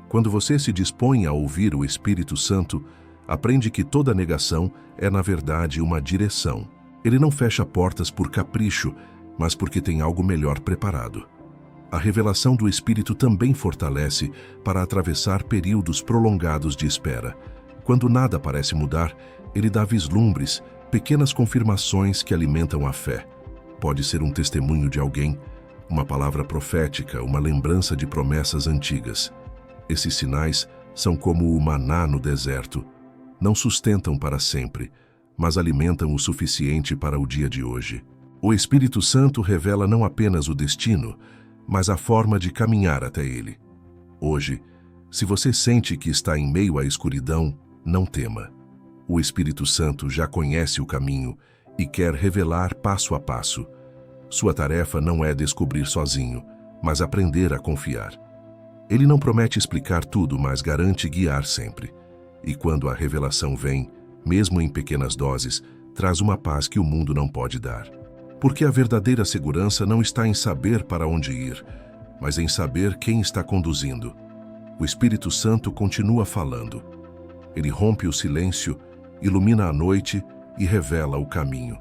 Quando você se dispõe a ouvir o Espírito Santo, aprende que toda negação é, na verdade, uma direção. Ele não fecha portas por capricho, mas porque tem algo melhor preparado. A revelação do Espírito também fortalece para atravessar períodos prolongados de espera. Quando nada parece mudar, ele dá vislumbres, pequenas confirmações que alimentam a fé. Pode ser um testemunho de alguém, uma palavra profética, uma lembrança de promessas antigas. Esses sinais são como o maná no deserto. Não sustentam para sempre, mas alimentam o suficiente para o dia de hoje. O Espírito Santo revela não apenas o destino, mas a forma de caminhar até ele. Hoje, se você sente que está em meio à escuridão, não tema. O Espírito Santo já conhece o caminho e quer revelar passo a passo. Sua tarefa não é descobrir sozinho, mas aprender a confiar. Ele não promete explicar tudo, mas garante guiar sempre. E quando a revelação vem, mesmo em pequenas doses, traz uma paz que o mundo não pode dar. Porque a verdadeira segurança não está em saber para onde ir, mas em saber quem está conduzindo. O Espírito Santo continua falando. Ele rompe o silêncio, ilumina a noite e revela o caminho.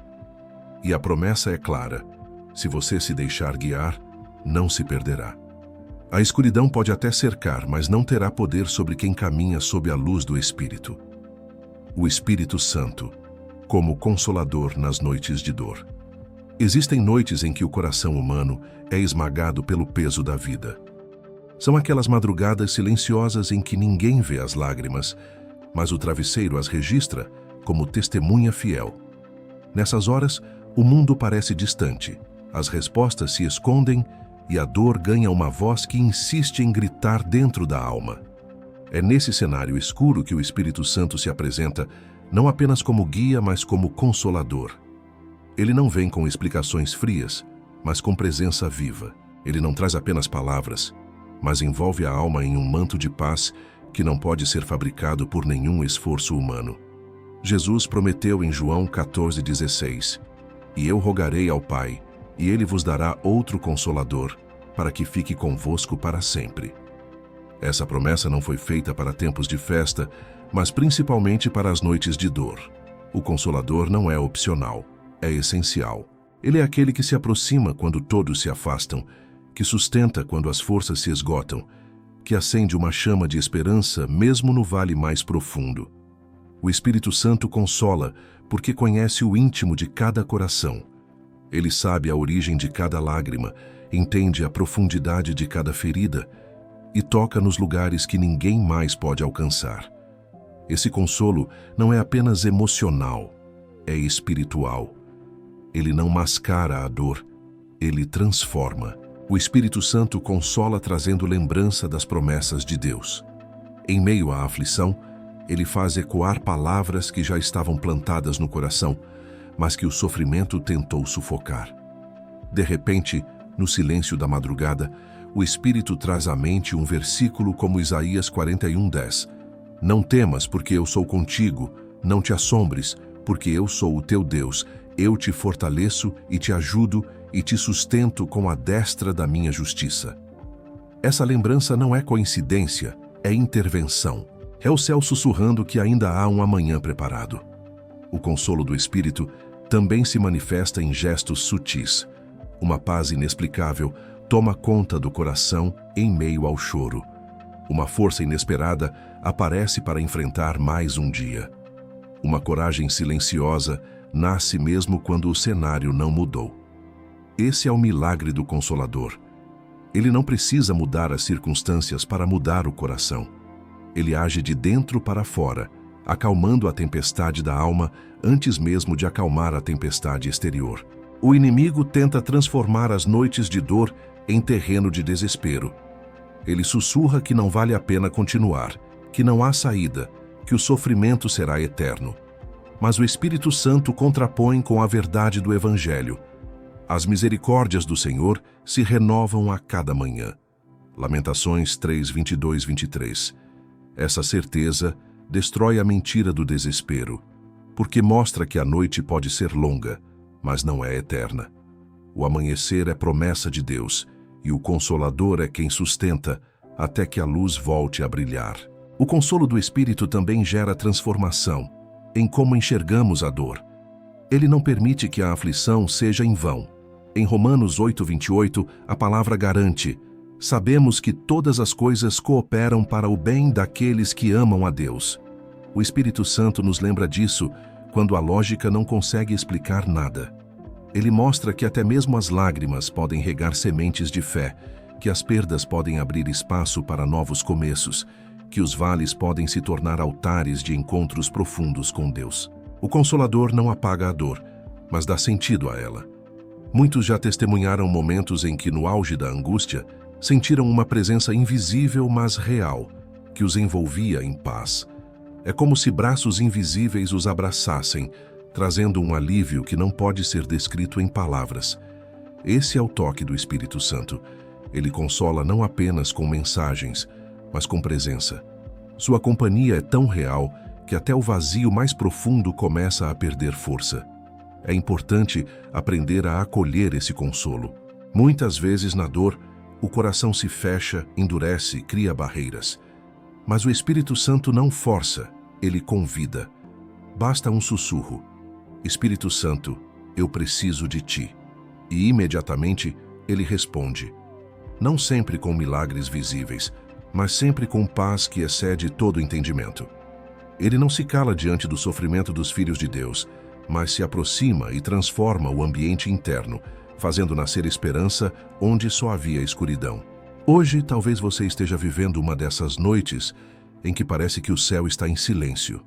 E a promessa é clara: se você se deixar guiar, não se perderá. A escuridão pode até cercar, mas não terá poder sobre quem caminha sob a luz do Espírito. O Espírito Santo, como consolador nas noites de dor. Existem noites em que o coração humano é esmagado pelo peso da vida. São aquelas madrugadas silenciosas em que ninguém vê as lágrimas, mas o travesseiro as registra como testemunha fiel. Nessas horas, o mundo parece distante, as respostas se escondem e a dor ganha uma voz que insiste em gritar dentro da alma. É nesse cenário escuro que o Espírito Santo se apresenta, não apenas como guia, mas como consolador. Ele não vem com explicações frias, mas com presença viva. Ele não traz apenas palavras, mas envolve a alma em um manto de paz que não pode ser fabricado por nenhum esforço humano. Jesus prometeu em João 14,16: "E eu rogarei ao Pai, e Ele vos dará outro Consolador, para que fique convosco para sempre." Essa promessa não foi feita para tempos de festa, mas principalmente para as noites de dor. O Consolador não é opcional, é essencial. Ele é aquele que se aproxima quando todos se afastam, que sustenta quando as forças se esgotam, que acende uma chama de esperança mesmo no vale mais profundo. O Espírito Santo consola porque conhece o íntimo de cada coração. Ele sabe a origem de cada lágrima, entende a profundidade de cada ferida e toca nos lugares que ninguém mais pode alcançar. Esse consolo não é apenas emocional, é espiritual. Ele não mascara a dor, ele transforma. O Espírito Santo consola trazendo lembrança das promessas de Deus. Em meio à aflição, ele faz ecoar palavras que já estavam plantadas no coração, mas que o sofrimento tentou sufocar. De repente, no silêncio da madrugada, o Espírito traz à mente um versículo como Isaías 41:10. "Não temas, porque eu sou contigo, não te assombres, porque eu sou o teu Deus, eu te fortaleço e te ajudo e te sustento com a destra da minha justiça." Essa lembrança não é coincidência, é intervenção. É o céu sussurrando que ainda há um amanhã preparado. O consolo do Espírito também se manifesta em gestos sutis. Uma paz inexplicável toma conta do coração em meio ao choro. Uma força inesperada aparece para enfrentar mais um dia. Uma coragem silenciosa nasce mesmo quando o cenário não mudou. Esse é o milagre do Consolador. Ele não precisa mudar as circunstâncias para mudar o coração. Ele age de dentro para fora, acalmando a tempestade da alma antes mesmo de acalmar a tempestade exterior. O inimigo tenta transformar as noites de dor em terreno de desespero. Ele sussurra que não vale a pena continuar, que não há saída, que o sofrimento será eterno. Mas o Espírito Santo contrapõe com a verdade do Evangelho. As misericórdias do Senhor se renovam a cada manhã. Lamentações 3:22-23. Essa certeza destrói a mentira do desespero, porque mostra que a noite pode ser longa, mas não é eterna. O amanhecer é promessa de Deus, e o Consolador é quem sustenta até que a luz volte a brilhar. O consolo do Espírito também gera transformação em como enxergamos a dor. Ele não permite que a aflição seja em vão. Em Romanos 8:28, a palavra garante: "Sabemos que todas as coisas cooperam para o bem daqueles que amam a Deus." O Espírito Santo nos lembra disso quando a lógica não consegue explicar nada. Ele mostra que até mesmo as lágrimas podem regar sementes de fé, que as perdas podem abrir espaço para novos começos, que os vales podem se tornar altares de encontros profundos com Deus. O Consolador não apaga a dor, mas dá sentido a ela. Muitos já testemunharam momentos em que, no auge da angústia, sentiram uma presença invisível, mas real, que os envolvia em paz. É como se braços invisíveis os abraçassem, trazendo um alívio que não pode ser descrito em palavras. Esse é o toque do Espírito Santo. Ele consola não apenas com mensagens, mas com presença. Sua companhia é tão real que até o vazio mais profundo começa a perder força. É importante aprender a acolher esse consolo. Muitas vezes, na dor, o coração se fecha, endurece, cria barreiras. Mas o Espírito Santo não força, ele convida. Basta um sussurro: Espírito Santo, eu preciso de ti. E imediatamente ele responde. Não sempre com milagres visíveis, mas sempre com paz que excede todo entendimento. Ele não se cala diante do sofrimento dos filhos de Deus, mas se aproxima e transforma o ambiente interno, fazendo nascer esperança onde só havia escuridão. Hoje, talvez você esteja vivendo uma dessas noites em que parece que o céu está em silêncio.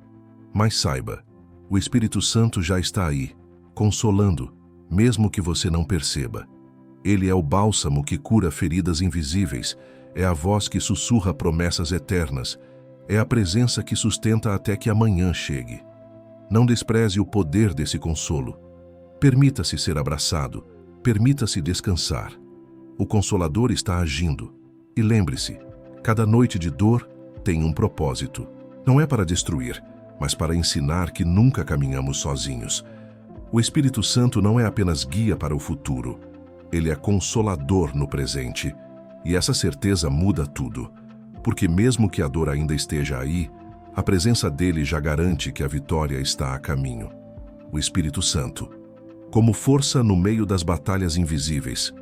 Mas saiba, o Espírito Santo já está aí, consolando, mesmo que você não perceba. Ele é o bálsamo que cura feridas invisíveis, é a voz que sussurra promessas eternas, é a presença que sustenta até que amanhã chegue. Não despreze o poder desse consolo. Permita-se ser abraçado, permita-se descansar. O Consolador está agindo. E lembre-se, cada noite de dor tem um propósito. Não é para destruir, mas para ensinar que nunca caminhamos sozinhos. O Espírito Santo não é apenas guia para o futuro, ele é consolador no presente. E essa certeza muda tudo, porque mesmo que a dor ainda esteja aí, a presença dele já garante que a vitória está a caminho. O Espírito Santo, como força no meio das batalhas invisíveis.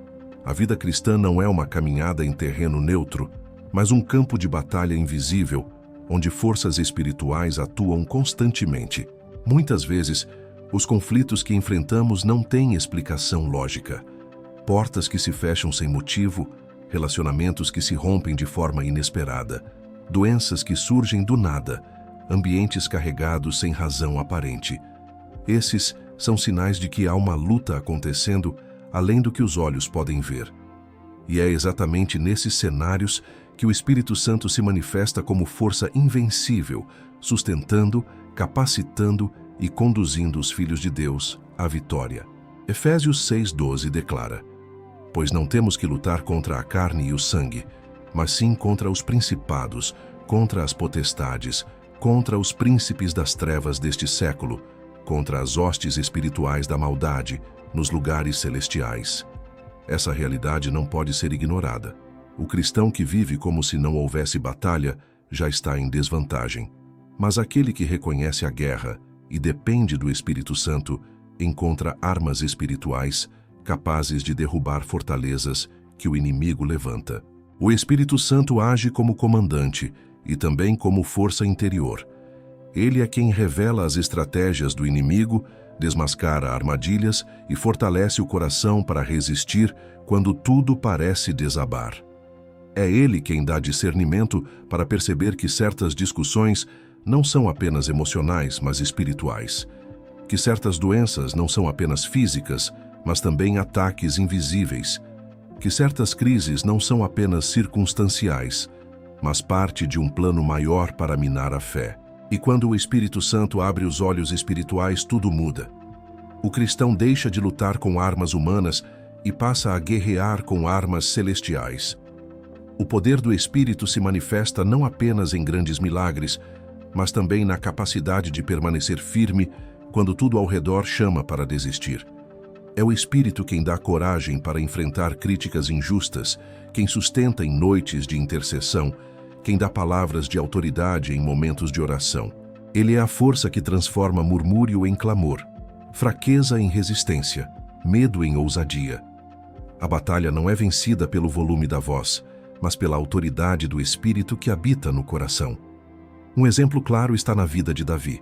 A vida cristã não é uma caminhada em terreno neutro, mas um campo de batalha invisível, onde forças espirituais atuam constantemente. Muitas vezes, os conflitos que enfrentamos não têm explicação lógica. Portas que se fecham sem motivo, relacionamentos que se rompem de forma inesperada, doenças que surgem do nada, ambientes carregados sem razão aparente. Esses são sinais de que há uma luta acontecendo além do que os olhos podem ver. E é exatamente nesses cenários que o Espírito Santo se manifesta como força invencível, sustentando, capacitando e conduzindo os filhos de Deus à vitória. Efésios 6:12 declara: Pois não temos que lutar contra a carne e o sangue, mas sim contra os principados, contra as potestades, contra os príncipes das trevas deste século, contra as hostes espirituais da maldade nos lugares celestiais. Essa realidade não pode ser ignorada. O cristão que vive como se não houvesse batalha já está em desvantagem. Mas aquele que reconhece a guerra e depende do Espírito Santo encontra armas espirituais capazes de derrubar fortalezas que o inimigo levanta. O Espírito Santo age como comandante e também como força interior. Ele é quem revela as estratégias do inimigo, desmascara armadilhas e fortalece o coração para resistir quando tudo parece desabar. É ele quem dá discernimento para perceber que certas discussões não são apenas emocionais, mas espirituais. Que certas doenças não são apenas físicas, mas também ataques invisíveis. Que certas crises não são apenas circunstanciais, mas parte de um plano maior para minar a fé. E quando o Espírito Santo abre os olhos espirituais, tudo muda. O cristão deixa de lutar com armas humanas e passa a guerrear com armas celestiais. O poder do Espírito se manifesta não apenas em grandes milagres, mas também na capacidade de permanecer firme quando tudo ao redor chama para desistir. É o Espírito quem dá coragem para enfrentar críticas injustas, quem sustenta em noites de intercessão, quem dá palavras de autoridade em momentos de oração. Ele é a força que transforma murmúrio em clamor, fraqueza em resistência, medo em ousadia. A batalha não é vencida pelo volume da voz, mas pela autoridade do Espírito que habita no coração. Um exemplo claro está na vida de Davi.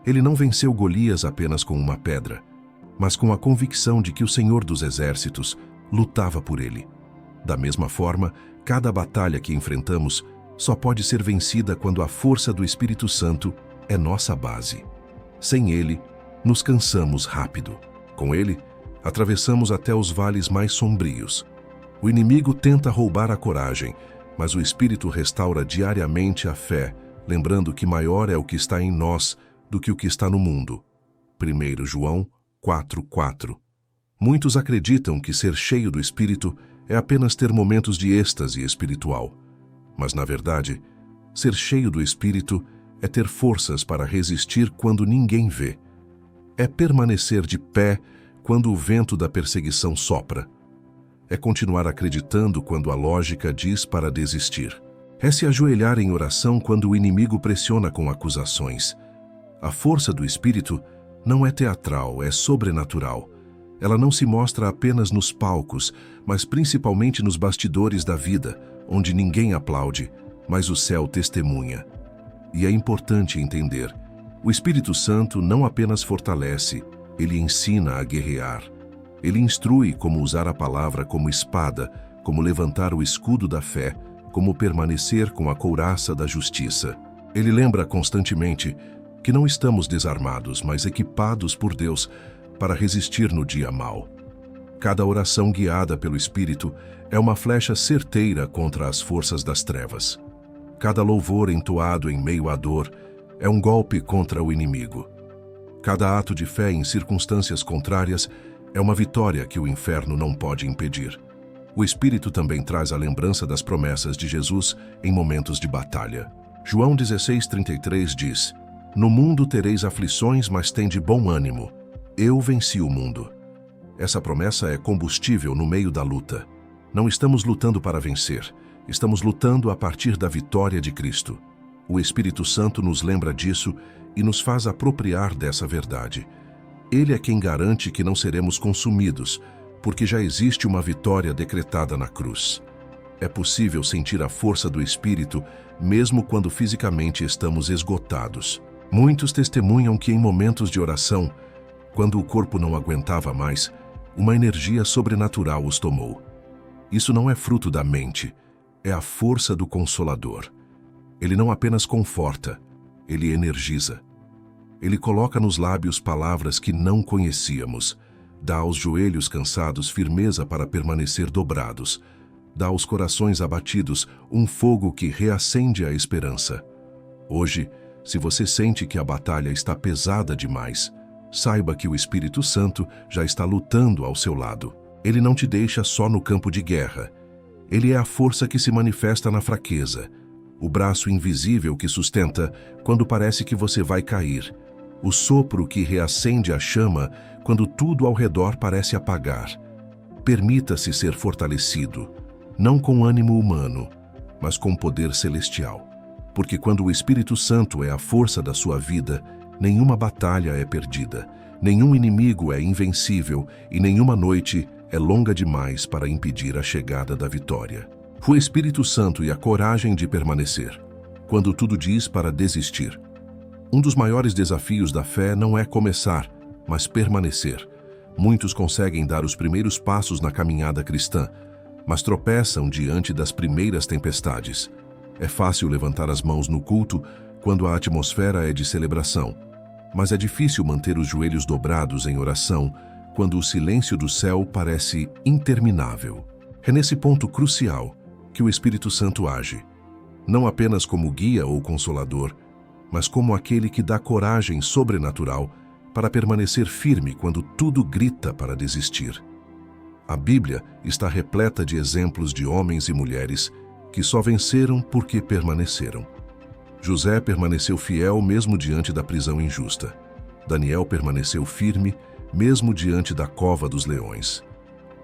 Ele não venceu Golias apenas com uma pedra, mas com a convicção de que o Senhor dos Exércitos lutava por ele. Da mesma forma, cada batalha que enfrentamos só pode ser vencida quando a força do Espírito Santo é nossa base. Sem ele, nos cansamos rápido. Com ele, atravessamos até os vales mais sombrios. O inimigo tenta roubar a coragem, mas o Espírito restaura diariamente a fé, lembrando que maior é o que está em nós do que o que está no mundo. 1 João 4:4. Muitos acreditam que ser cheio do Espírito é apenas ter momentos de êxtase espiritual. Mas, na verdade, ser cheio do Espírito é ter forças para resistir quando ninguém vê. É permanecer de pé quando o vento da perseguição sopra. É continuar acreditando quando a lógica diz para desistir. É se ajoelhar em oração quando o inimigo pressiona com acusações. A força do Espírito não é teatral, é sobrenatural. Ela não se mostra apenas nos palcos, mas principalmente nos bastidores da vida, onde ninguém aplaude, mas o céu testemunha. E é importante entender, o Espírito Santo não apenas fortalece, ele ensina a guerrear. Ele instrui como usar a palavra como espada, como levantar o escudo da fé, como permanecer com a couraça da justiça. Ele lembra constantemente que não estamos desarmados, mas equipados por Deus para resistir no dia mau. Cada oração guiada pelo Espírito é uma flecha certeira contra as forças das trevas. Cada louvor entoado em meio à dor é um golpe contra o inimigo. Cada ato de fé em circunstâncias contrárias é uma vitória que o inferno não pode impedir. O Espírito também traz a lembrança das promessas de Jesus em momentos de batalha. João 16:33 diz: "No mundo tereis aflições, mas tende bom ânimo. Eu venci o mundo." Essa promessa é combustível no meio da luta. Não estamos lutando para vencer, estamos lutando a partir da vitória de Cristo. O Espírito Santo nos lembra disso e nos faz apropriar dessa verdade. Ele é quem garante que não seremos consumidos, porque já existe uma vitória decretada na cruz. É possível sentir a força do Espírito, mesmo quando fisicamente estamos esgotados. Muitos testemunham que em momentos de oração, quando o corpo não aguentava mais, uma energia sobrenatural os tomou. Isso não é fruto da mente, é a força do Consolador. Ele não apenas conforta, ele energiza. Ele coloca nos lábios palavras que não conhecíamos, dá aos joelhos cansados firmeza para permanecer dobrados, dá aos corações abatidos um fogo que reacende a esperança. Hoje, se você sente que a batalha está pesada demais, saiba que o Espírito Santo já está lutando ao seu lado. Ele não te deixa só no campo de guerra. Ele é a força que se manifesta na fraqueza, o braço invisível que sustenta quando parece que você vai cair, o sopro que reacende a chama quando tudo ao redor parece apagar. Permita-se ser fortalecido, não com ânimo humano, mas com poder celestial. Porque quando o Espírito Santo é a força da sua vida, nenhuma batalha é perdida, nenhum inimigo é invencível e nenhuma noite é longa demais para impedir a chegada da vitória. O Espírito Santo e a coragem de permanecer, quando tudo diz para desistir. Um dos maiores desafios da fé não é começar, mas permanecer. Muitos conseguem dar os primeiros passos na caminhada cristã, mas tropeçam diante das primeiras tempestades. É fácil levantar as mãos no culto quando a atmosfera é de celebração, mas é difícil manter os joelhos dobrados em oração quando o silêncio do céu parece interminável. É nesse ponto crucial que o Espírito Santo age, não apenas como guia ou consolador, mas como aquele que dá coragem sobrenatural para permanecer firme quando tudo grita para desistir. A Bíblia está repleta de exemplos de homens e mulheres que só venceram porque permaneceram. José permaneceu fiel mesmo diante da prisão injusta. Daniel permaneceu firme mesmo diante da cova dos leões.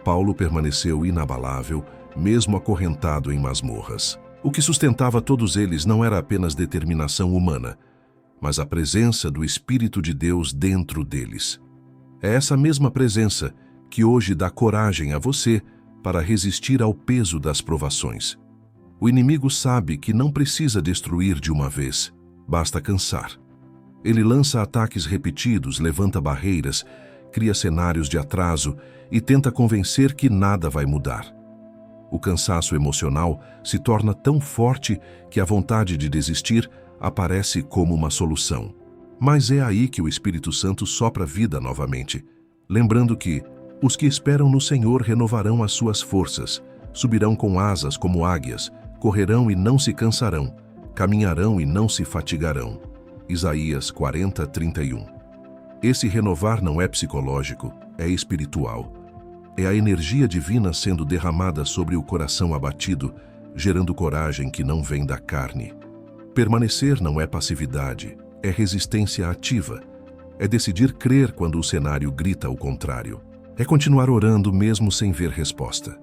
Paulo permaneceu inabalável mesmo acorrentado em masmorras. O que sustentava todos eles não era apenas determinação humana, mas a presença do Espírito de Deus dentro deles. É essa mesma presença que hoje dá coragem a você para resistir ao peso das provações. O inimigo sabe que não precisa destruir de uma vez, basta cansar. Ele lança ataques repetidos, levanta barreiras, cria cenários de atraso e tenta convencer que nada vai mudar. O cansaço emocional se torna tão forte que a vontade de desistir aparece como uma solução. Mas é aí que o Espírito Santo sopra vida novamente, lembrando que os que esperam no Senhor renovarão as suas forças, subirão com asas como águias, correrão e não se cansarão, caminharão e não se fatigarão. Isaías 40:31. Esse renovar não é psicológico, é espiritual. É a energia divina sendo derramada sobre o coração abatido, gerando coragem que não vem da carne. Permanecer não é passividade, é resistência ativa. É decidir crer quando o cenário grita o contrário. É continuar orando mesmo sem ver resposta.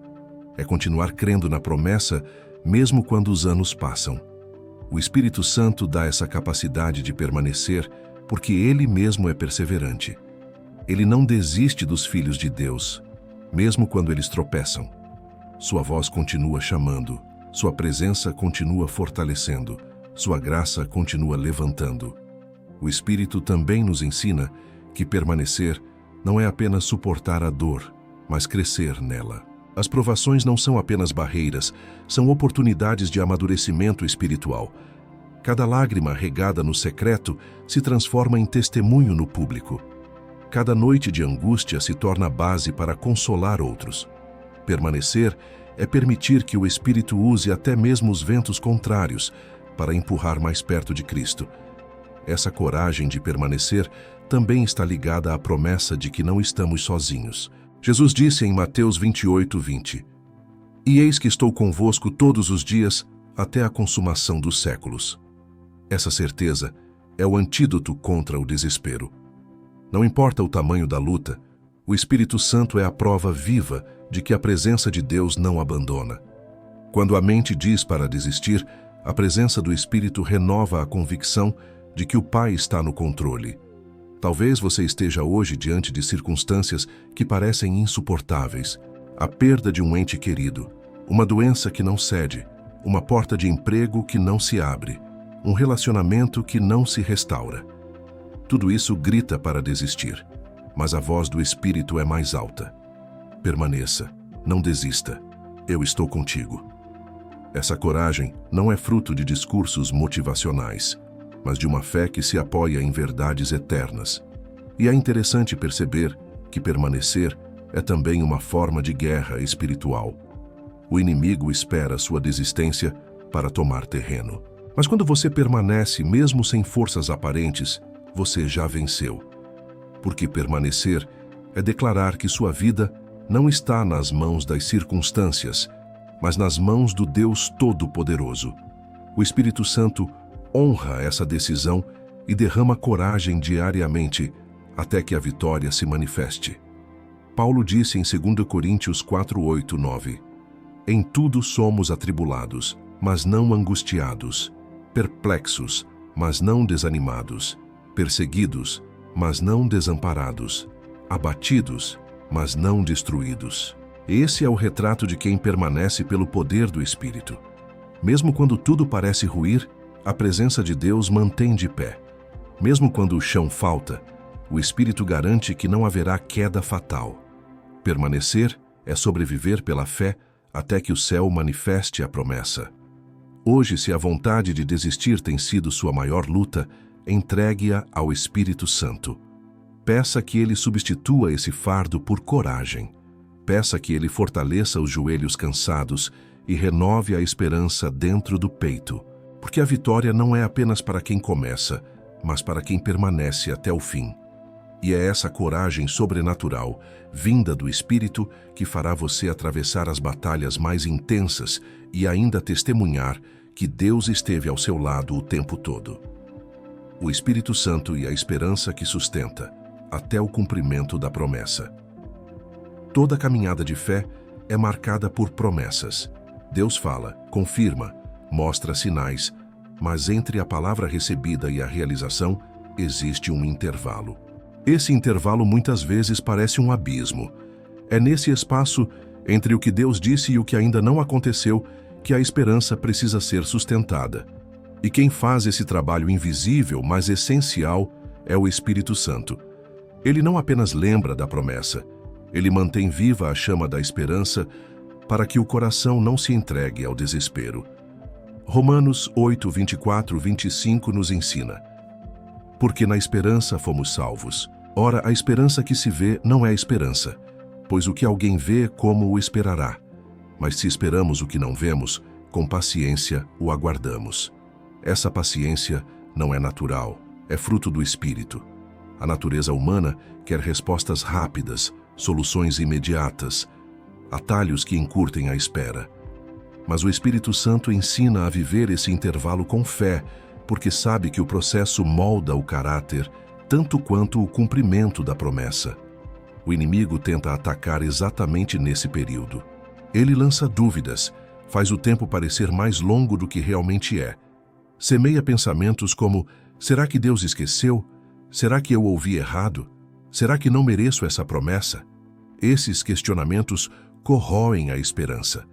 É continuar crendo na promessa mesmo quando os anos passam. O Espírito Santo dá essa capacidade de permanecer porque Ele mesmo é perseverante. Ele não desiste dos filhos de Deus, mesmo quando eles tropeçam. Sua voz continua chamando, sua presença continua fortalecendo, sua graça continua levantando. O Espírito também nos ensina que permanecer não é apenas suportar a dor, mas crescer nela. As provações não são apenas barreiras, são oportunidades de amadurecimento espiritual. Cada lágrima regada no secreto se transforma em testemunho no público. Cada noite de angústia se torna base para consolar outros. Permanecer é permitir que o Espírito use até mesmo os ventos contrários para empurrar mais perto de Cristo. Essa coragem de permanecer também está ligada à promessa de que não estamos sozinhos. Jesus disse em Mateus 28:20: "E eis que estou convosco todos os dias até a consumação dos séculos." Essa certeza é o antídoto contra o desespero. Não importa o tamanho da luta, o Espírito Santo é a prova viva de que a presença de Deus não abandona. Quando a mente diz para desistir, a presença do Espírito renova a convicção de que o Pai está no controle. Talvez você esteja hoje diante de circunstâncias que parecem insuportáveis. A perda de um ente querido, uma doença que não cede, uma porta de emprego que não se abre, um relacionamento que não se restaura. Tudo isso grita para desistir, mas a voz do Espírito é mais alta. Permaneça, não desista, eu estou contigo. Essa coragem não é fruto de discursos motivacionais, mas de uma fé que se apoia em verdades eternas. E é interessante perceber que permanecer é também uma forma de guerra espiritual. O inimigo espera sua desistência para tomar terreno. Mas quando você permanece, mesmo sem forças aparentes, você já venceu. Porque permanecer é declarar que sua vida não está nas mãos das circunstâncias, mas nas mãos do Deus Todo-Poderoso. O Espírito Santo honra essa decisão e derrama coragem diariamente até que a vitória se manifeste. Paulo disse em 2 Coríntios 4:8-9: "Em tudo somos atribulados, mas não angustiados, perplexos, mas não desanimados, perseguidos, mas não desamparados, abatidos, mas não destruídos." Esse é o retrato de quem permanece pelo poder do Espírito. Mesmo quando tudo parece ruir, a presença de Deus mantém de pé. Mesmo quando o chão falta, o Espírito garante que não haverá queda fatal. Permanecer é sobreviver pela fé até que o céu manifeste a promessa. Hoje, se a vontade de desistir tem sido sua maior luta, entregue-a ao Espírito Santo. Peça que ele substitua esse fardo por coragem. Peça que ele fortaleça os joelhos cansados e renove a esperança dentro do peito, porque a vitória não é apenas para quem começa, mas para quem permanece até o fim. E é essa coragem sobrenatural, vinda do Espírito, que fará você atravessar as batalhas mais intensas e ainda testemunhar que Deus esteve ao seu lado o tempo todo. O Espírito Santo e a esperança que sustenta, até o cumprimento da promessa. Toda caminhada de fé é marcada por promessas. Deus fala, confirma, mostra sinais, mas entre a palavra recebida e a realização existe um intervalo. Esse intervalo muitas vezes parece um abismo. É nesse espaço entre o que Deus disse e o que ainda não aconteceu que a esperança precisa ser sustentada. E quem faz esse trabalho invisível, mas essencial, é o Espírito Santo. Ele não apenas lembra da promessa, ele mantém viva a chama da esperança para que o coração não se entregue ao desespero. Romanos 8:24-25 nos ensina: "Porque na esperança fomos salvos. Ora, a esperança que se vê não é esperança, pois o que alguém vê, como o esperará? Mas se esperamos o que não vemos, com paciência o aguardamos." Essa paciência não é natural, é fruto do Espírito. A natureza humana quer respostas rápidas, soluções imediatas, atalhos que encurtem a espera. Mas o Espírito Santo ensina a viver esse intervalo com fé, porque sabe que o processo molda o caráter tanto quanto o cumprimento da promessa. O inimigo tenta atacar exatamente nesse período. Ele lança dúvidas, faz o tempo parecer mais longo do que realmente é. Semeia pensamentos como: será que Deus esqueceu? Será que eu ouvi errado? Será que não mereço essa promessa? Esses questionamentos corroem a esperança.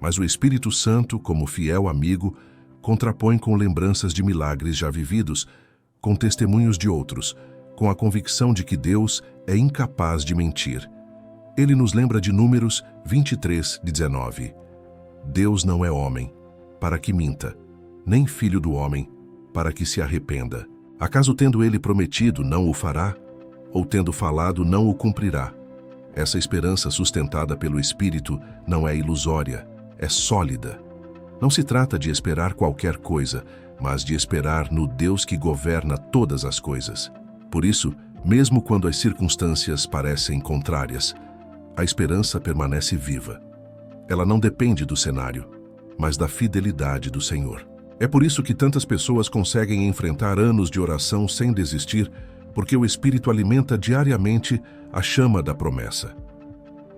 Mas o Espírito Santo, como fiel amigo, contrapõe com lembranças de milagres já vividos, com testemunhos de outros, com a convicção de que Deus é incapaz de mentir. Ele nos lembra de Números 23:19. Deus não é homem, para que minta, nem filho do homem, para que se arrependa. Acaso tendo ele prometido, não o fará? Ou tendo falado, não o cumprirá? Essa esperança sustentada pelo Espírito não é ilusória, é sólida. Não se trata de esperar qualquer coisa, mas de esperar no Deus que governa todas as coisas. Por isso, mesmo quando as circunstâncias parecem contrárias, a esperança permanece viva. Ela não depende do cenário, mas da fidelidade do Senhor. É por isso que tantas pessoas conseguem enfrentar anos de oração sem desistir, porque o Espírito alimenta diariamente a chama da promessa.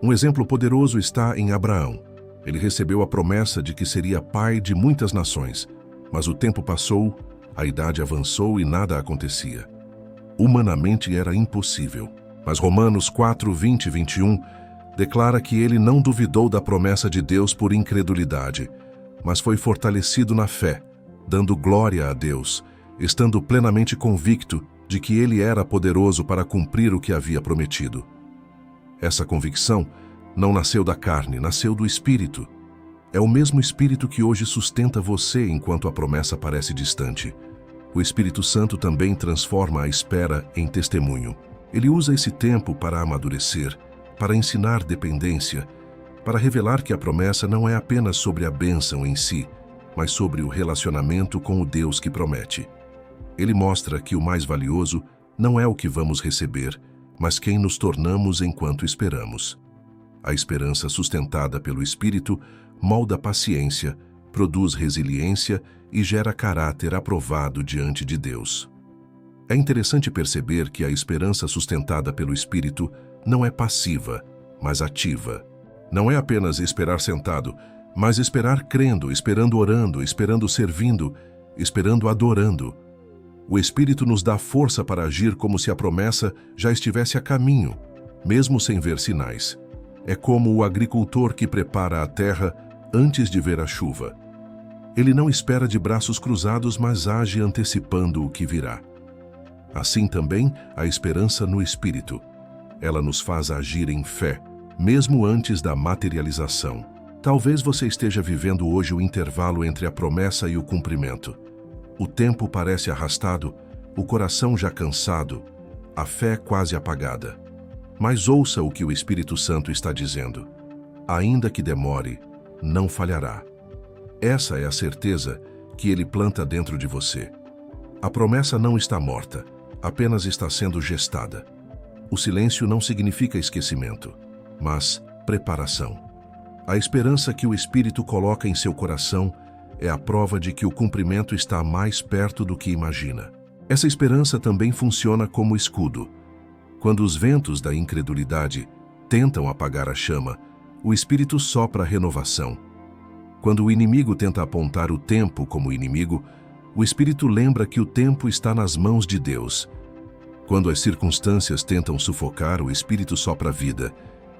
Um exemplo poderoso está em Abraão. Ele recebeu a promessa de que seria pai de muitas nações, mas o tempo passou, a idade avançou e nada acontecia. Humanamente era impossível. Mas Romanos 4:20 e 21 declara que ele não duvidou da promessa de Deus por incredulidade, mas foi fortalecido na fé, dando glória a Deus, estando plenamente convicto de que ele era poderoso para cumprir o que havia prometido. Essa convicção não nasceu da carne, nasceu do Espírito. É o mesmo Espírito que hoje sustenta você enquanto a promessa parece distante. O Espírito Santo também transforma a espera em testemunho. Ele usa esse tempo para amadurecer, para ensinar dependência, para revelar que a promessa não é apenas sobre a bênção em si, mas sobre o relacionamento com o Deus que promete. Ele mostra que o mais valioso não é o que vamos receber, mas quem nos tornamos enquanto esperamos. A esperança sustentada pelo Espírito molda paciência, produz resiliência e gera caráter aprovado diante de Deus. É interessante perceber que a esperança sustentada pelo Espírito não é passiva, mas ativa. Não é apenas esperar sentado, mas esperar crendo, esperando orando, esperando servindo, esperando adorando. O Espírito nos dá força para agir como se a promessa já estivesse a caminho, mesmo sem ver sinais. É como o agricultor que prepara a terra antes de ver a chuva. Ele não espera de braços cruzados, mas age antecipando o que virá. Assim também a esperança no Espírito. Ela nos faz agir em fé, mesmo antes da materialização. Talvez você esteja vivendo hoje o intervalo entre a promessa e o cumprimento. O tempo parece arrastado, o coração já cansado, a fé quase apagada. Mas ouça o que o Espírito Santo está dizendo. Ainda que demore, não falhará. Essa é a certeza que ele planta dentro de você. A promessa não está morta, apenas está sendo gestada. O silêncio não significa esquecimento, mas preparação. A esperança que o Espírito coloca em seu coração é a prova de que o cumprimento está mais perto do que imagina. Essa esperança também funciona como escudo. Quando os ventos da incredulidade tentam apagar a chama, o Espírito sopra a renovação. Quando o inimigo tenta apontar o tempo como inimigo, o Espírito lembra que o tempo está nas mãos de Deus. Quando as circunstâncias tentam sufocar, o Espírito sopra a vida.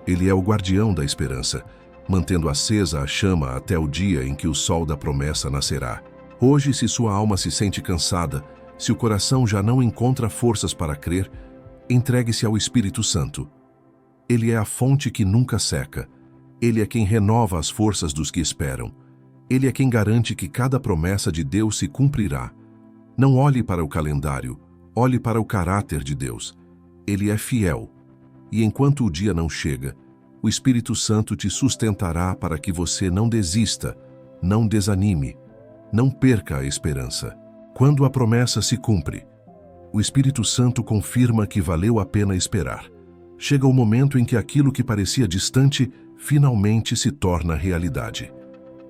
Ele é o guardião da esperança, mantendo acesa a chama até o dia em que o sol da promessa nascerá. Hoje, se sua alma se sente cansada, se o coração já não encontra forças para crer, entregue-se ao Espírito Santo. Ele é a fonte que nunca seca. Ele é quem renova as forças dos que esperam. Ele é quem garante que cada promessa de Deus se cumprirá. Não olhe para o calendário, olhe para o caráter de Deus. Ele é fiel. E enquanto o dia não chega, o Espírito Santo te sustentará para que você não desista, não desanime, não perca a esperança. Quando a promessa se cumpre, o Espírito Santo confirma que valeu a pena esperar. chega o momento em que aquilo que parecia distante finalmente se torna realidade.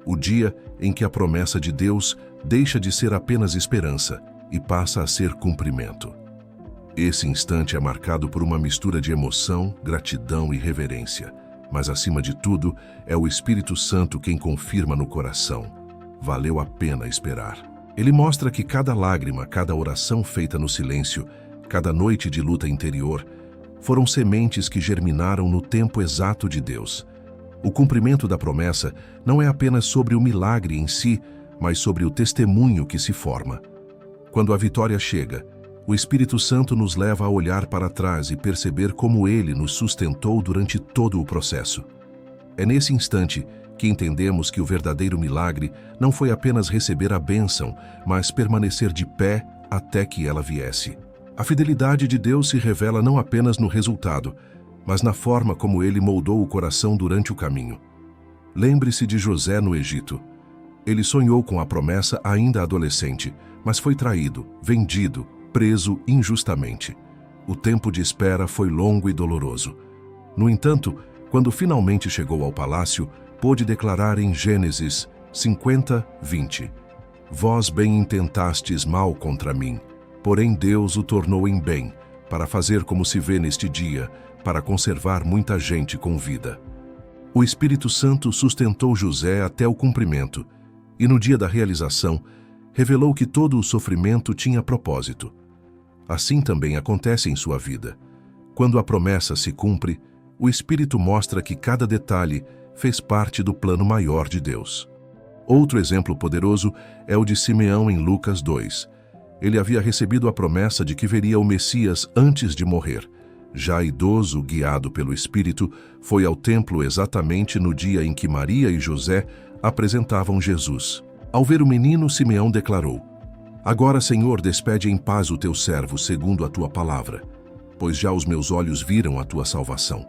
O dia em que a promessa de Deus deixa de ser apenas esperança e passa a ser cumprimento. Esse instante é marcado por uma mistura de emoção, gratidão e reverência, mas acima de tudo é o Espírito Santo quem confirma no coração: valeu a pena esperar. Ele mostra que cada lágrima, cada oração feita no silêncio, cada noite de luta interior, foram sementes que germinaram no tempo exato de Deus. O cumprimento da promessa não é apenas sobre o milagre em si, mas sobre o testemunho que se forma. Quando a vitória chega, o Espírito Santo nos leva a olhar para trás e perceber como Ele nos sustentou durante todo o processo. É nesse instante que entendemos que o verdadeiro milagre não foi apenas receber a bênção, mas permanecer de pé até que ela viesse. A fidelidade de Deus se revela não apenas no resultado, mas na forma como Ele moldou o coração durante o caminho. Lembre-se de José no Egito. Ele sonhou com a promessa ainda adolescente, mas foi traído, vendido, preso injustamente. O tempo de espera foi longo e doloroso. No entanto, quando finalmente chegou ao palácio, pôde declarar em Gênesis 50:20: Vós bem intentastes mal contra mim, porém Deus o tornou em bem, para fazer como se vê neste dia, para conservar muita gente com vida. O Espírito Santo sustentou José até o cumprimento, e no dia da realização, revelou que todo o sofrimento tinha propósito. Assim também acontece em sua vida. Quando a promessa se cumpre, o Espírito mostra que cada detalhe fez parte do plano maior de Deus. Outro exemplo poderoso é o de Simeão em Lucas 2. Ele havia recebido a promessa de que veria o Messias antes de morrer. Já idoso, guiado pelo Espírito, foi ao templo exatamente no dia em que Maria e José apresentavam Jesus. Ao ver o menino, Simeão declarou: Agora, Senhor, despede em paz o teu servo segundo a tua palavra, pois já os meus olhos viram a tua salvação.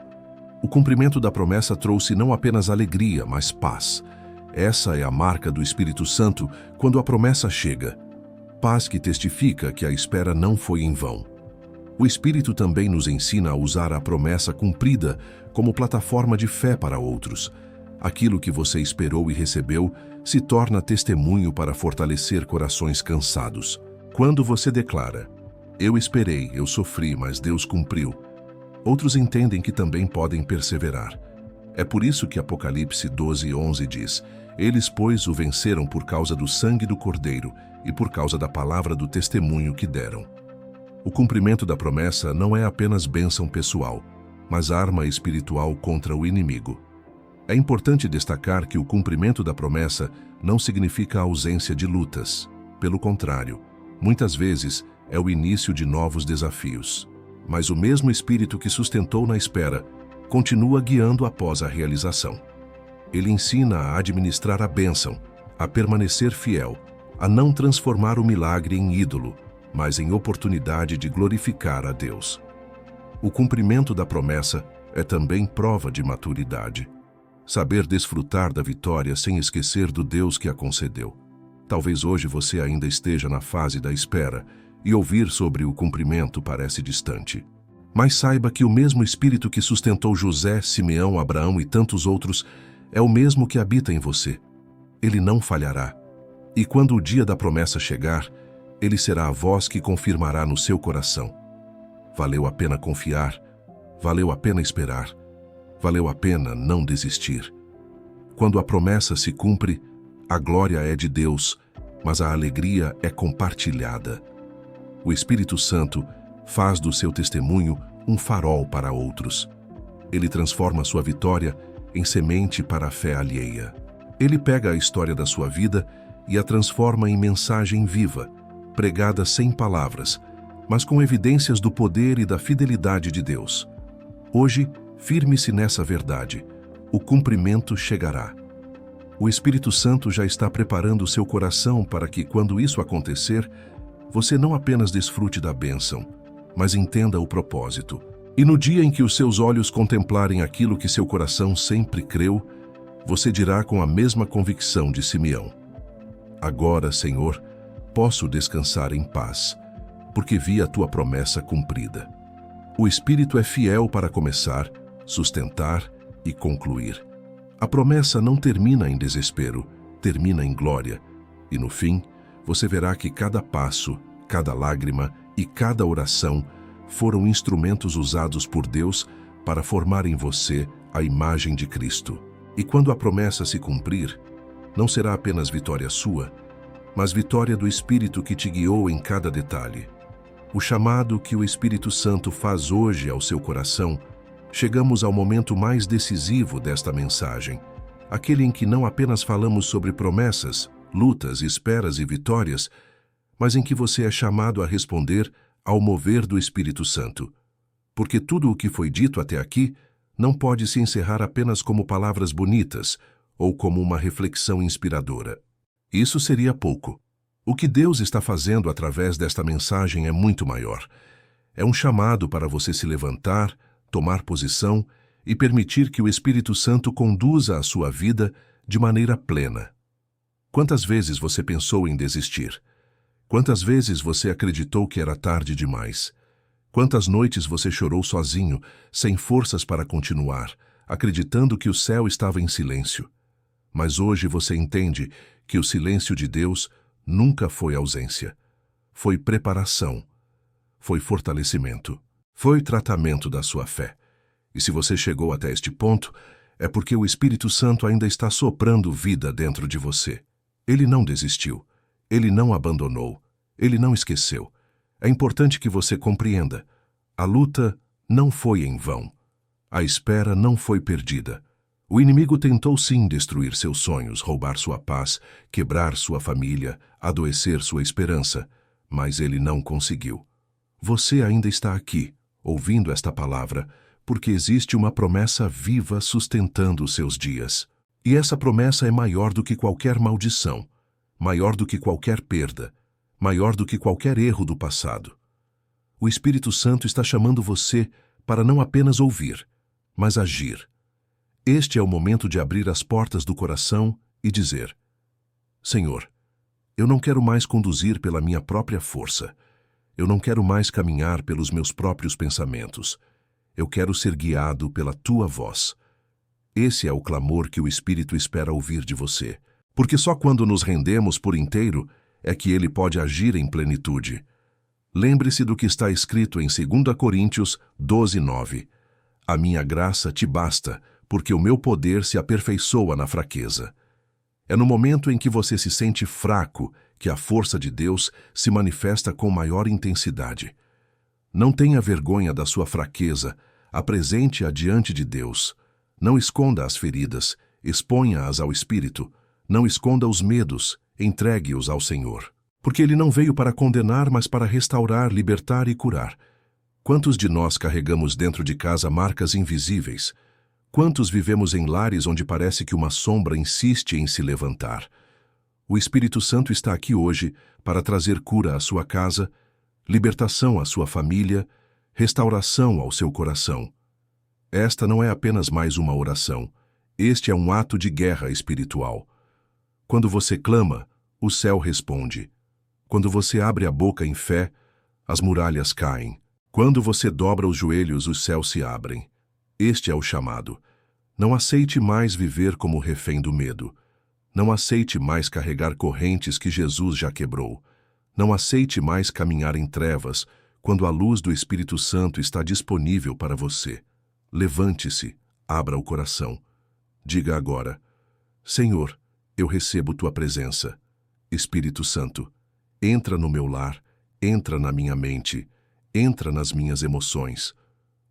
O cumprimento da promessa trouxe não apenas alegria, mas paz. Essa é a marca do Espírito Santo quando a promessa chega. Paz que testifica que a espera não foi em vão. O Espírito também nos ensina a usar a promessa cumprida como plataforma de fé para outros. Aquilo que você esperou e recebeu se torna testemunho para fortalecer corações cansados. Quando você declara: Eu esperei, eu sofri, mas Deus cumpriu, outros entendem que também podem perseverar. É por isso que Apocalipse 12:11 diz: Eles, pois, o venceram por causa do sangue do Cordeiro e por causa da palavra do testemunho que deram. O cumprimento da promessa não é apenas bênção pessoal, mas arma espiritual contra o inimigo. É importante destacar que o cumprimento da promessa não significa a ausência de lutas. Pelo contrário, muitas vezes é o início de novos desafios. Mas o mesmo Espírito que sustentou na espera continua guiando após a realização. Ele ensina a administrar a bênção, a permanecer fiel, a não transformar o milagre em ídolo, mas em oportunidade de glorificar a Deus. O cumprimento da promessa é também prova de maturidade. Saber desfrutar da vitória sem esquecer do Deus que a concedeu. Talvez hoje você ainda esteja na fase da espera e ouvir sobre o cumprimento parece distante. Mas saiba que o mesmo Espírito que sustentou José, Simeão, Abraão e tantos outros é o mesmo que habita em você. Ele não falhará. E quando o dia da promessa chegar, ele será a voz que confirmará no seu coração: valeu a pena confiar, valeu a pena esperar, valeu a pena não desistir. Quando a promessa se cumpre, a glória é de Deus, mas a alegria é compartilhada. O Espírito Santo faz do seu testemunho um farol para outros. Ele transforma sua vitória em semente para a fé alheia. Ele pega a história da sua vida e a transforma em mensagem viva, pregada sem palavras, mas com evidências do poder e da fidelidade de Deus. Hoje, firme-se nessa verdade: o cumprimento chegará. O Espírito Santo já está preparando o seu coração para que, quando isso acontecer, você não apenas desfrute da bênção, mas entenda o propósito. E no dia em que os seus olhos contemplarem aquilo que seu coração sempre creu, você dirá com a mesma convicção de Simeão: Agora, Senhor, posso descansar em paz, porque vi a tua promessa cumprida. O Espírito é fiel para começar, sustentar e concluir. A promessa não termina em desespero, termina em glória. E no fim, você verá que cada passo, cada lágrima e cada oração foram instrumentos usados por Deus para formar em você a imagem de Cristo. E quando a promessa se cumprir, não será apenas vitória sua, mas vitória do Espírito que te guiou em cada detalhe. O chamado que o Espírito Santo faz hoje ao seu coração, chegamos ao momento mais decisivo desta mensagem, aquele em que não apenas falamos sobre promessas, lutas, esperas e vitórias, mas em que você é chamado a responder ao mover do Espírito Santo. Porque tudo o que foi dito até aqui não pode se encerrar apenas como palavras bonitas ou como uma reflexão inspiradora. Isso seria pouco. O que Deus está fazendo através desta mensagem é muito maior. É um chamado para você se levantar, tomar posição e permitir que o Espírito Santo conduza a sua vida de maneira plena. Quantas vezes você pensou em desistir? Quantas vezes você acreditou que era tarde demais? Quantas noites você chorou sozinho, sem forças para continuar, acreditando que o céu estava em silêncio? Mas hoje você entende que o silêncio de Deus nunca foi ausência. Foi preparação. Foi fortalecimento. Foi tratamento da sua fé. E se você chegou até este ponto, é porque o Espírito Santo ainda está soprando vida dentro de você. Ele não desistiu. Ele não abandonou. Ele não esqueceu. É importante que você compreenda. A luta não foi em vão. A espera não foi perdida. O inimigo tentou sim destruir seus sonhos, roubar sua paz, quebrar sua família, adoecer sua esperança, mas ele não conseguiu. Você ainda está aqui, ouvindo esta palavra, porque existe uma promessa viva sustentando os seus dias. E essa promessa é maior do que qualquer maldição, maior do que qualquer perda, maior do que qualquer erro do passado. O Espírito Santo está chamando você para não apenas ouvir, mas agir. Este é o momento de abrir as portas do coração e dizer: Senhor, eu não quero mais conduzir pela minha própria força. Eu não quero mais caminhar pelos meus próprios pensamentos. Eu quero ser guiado pela Tua voz. Esse é o clamor que o Espírito espera ouvir de você, porque só quando nos rendemos por inteiro é que Ele pode agir em plenitude. Lembre-se do que está escrito em 2 Coríntios 12:9. A minha graça te basta, porque o meu poder se aperfeiçoa na fraqueza. É no momento em que você se sente fraco que a força de Deus se manifesta com maior intensidade. Não tenha vergonha da sua fraqueza, apresente-a diante de Deus. Não esconda as feridas, exponha-as ao Espírito. Não esconda os medos, entregue-os ao Senhor. Porque Ele não veio para condenar, mas para restaurar, libertar e curar. Quantos de nós carregamos dentro de casa marcas invisíveis? Quantos vivemos em lares onde parece que uma sombra insiste em se levantar? O Espírito Santo está aqui hoje para trazer cura à sua casa, libertação à sua família, restauração ao seu coração. Esta não é apenas mais uma oração. Este é um ato de guerra espiritual. Quando você clama, o céu responde. Quando você abre a boca em fé, as muralhas caem. Quando você dobra os joelhos, os céus se abrem. Este é o chamado. Não aceite mais viver como refém do medo. Não aceite mais carregar correntes que Jesus já quebrou. Não aceite mais caminhar em trevas quando a luz do Espírito Santo está disponível para você. Levante-se, abra o coração. Diga agora: Senhor, eu recebo Tua presença. Espírito Santo, entra no meu lar, entra na minha mente, entra nas minhas emoções.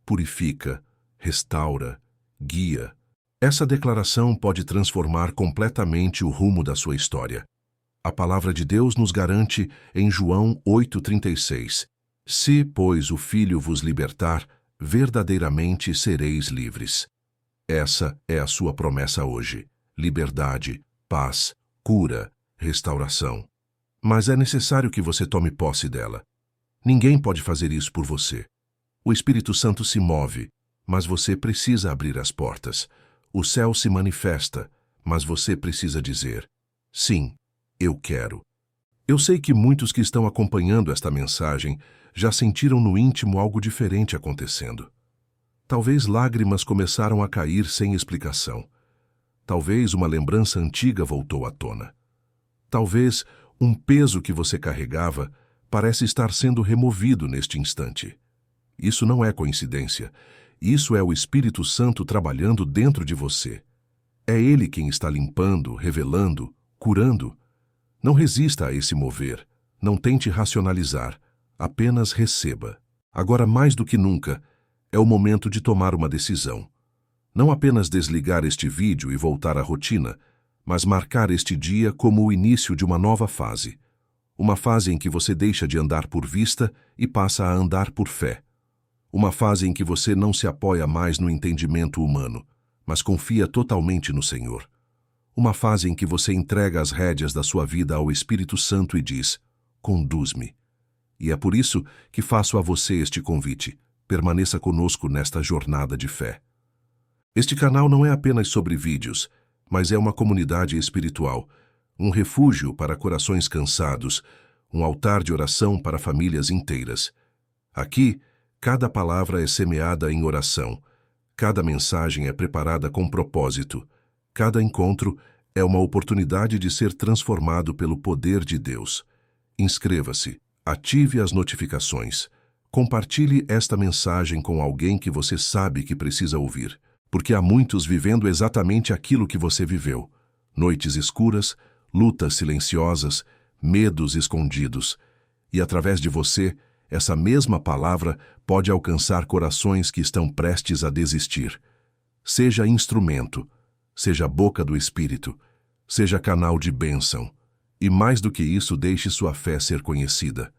Purifica, restaura, guia. Essa declaração pode transformar completamente o rumo da sua história. A palavra de Deus nos garante em João 8,36: Se, pois, o Filho vos libertar, verdadeiramente sereis livres. Essa é a sua promessa hoje: liberdade, paz, cura, restauração. Mas é necessário que você tome posse dela. Ninguém pode fazer isso por você. O Espírito Santo se move, mas você precisa abrir as portas. O céu se manifesta, mas você precisa dizer: sim, eu quero. Eu sei que muitos que estão acompanhando esta mensagem já sentiram no íntimo algo diferente acontecendo. Talvez lágrimas começaram a cair sem explicação. Talvez uma lembrança antiga voltou à tona. Talvez um peso que você carregava parece estar sendo removido neste instante. Isso não é coincidência. Isso é o Espírito Santo trabalhando dentro de você. É Ele quem está limpando, revelando, curando. Não resista a esse mover. Não tente racionalizar. Apenas receba. Agora, mais do que nunca, é o momento de tomar uma decisão. Não apenas desligar este vídeo e voltar à rotina, mas marcar este dia como o início de uma nova fase. Uma fase em que você deixa de andar por vista e passa a andar por fé. Uma fase em que você não se apoia mais no entendimento humano, mas confia totalmente no Senhor. Uma fase em que você entrega as rédeas da sua vida ao Espírito Santo e diz: conduz-me. E é por isso que faço a você este convite. Permaneça conosco nesta jornada de fé. Este canal não é apenas sobre vídeos, mas é uma comunidade espiritual, um refúgio para corações cansados, um altar de oração para famílias inteiras. Aqui, cada palavra é semeada em oração, cada mensagem é preparada com propósito, cada encontro é uma oportunidade de ser transformado pelo poder de Deus. Inscreva-se, ative as notificações, compartilhe esta mensagem com alguém que você sabe que precisa ouvir. Porque há muitos vivendo exatamente aquilo que você viveu. Noites escuras, lutas silenciosas, medos escondidos. E através de você, essa mesma palavra pode alcançar corações que estão prestes a desistir. Seja instrumento, seja boca do Espírito, seja canal de bênção. E mais do que isso, deixe sua fé ser conhecida.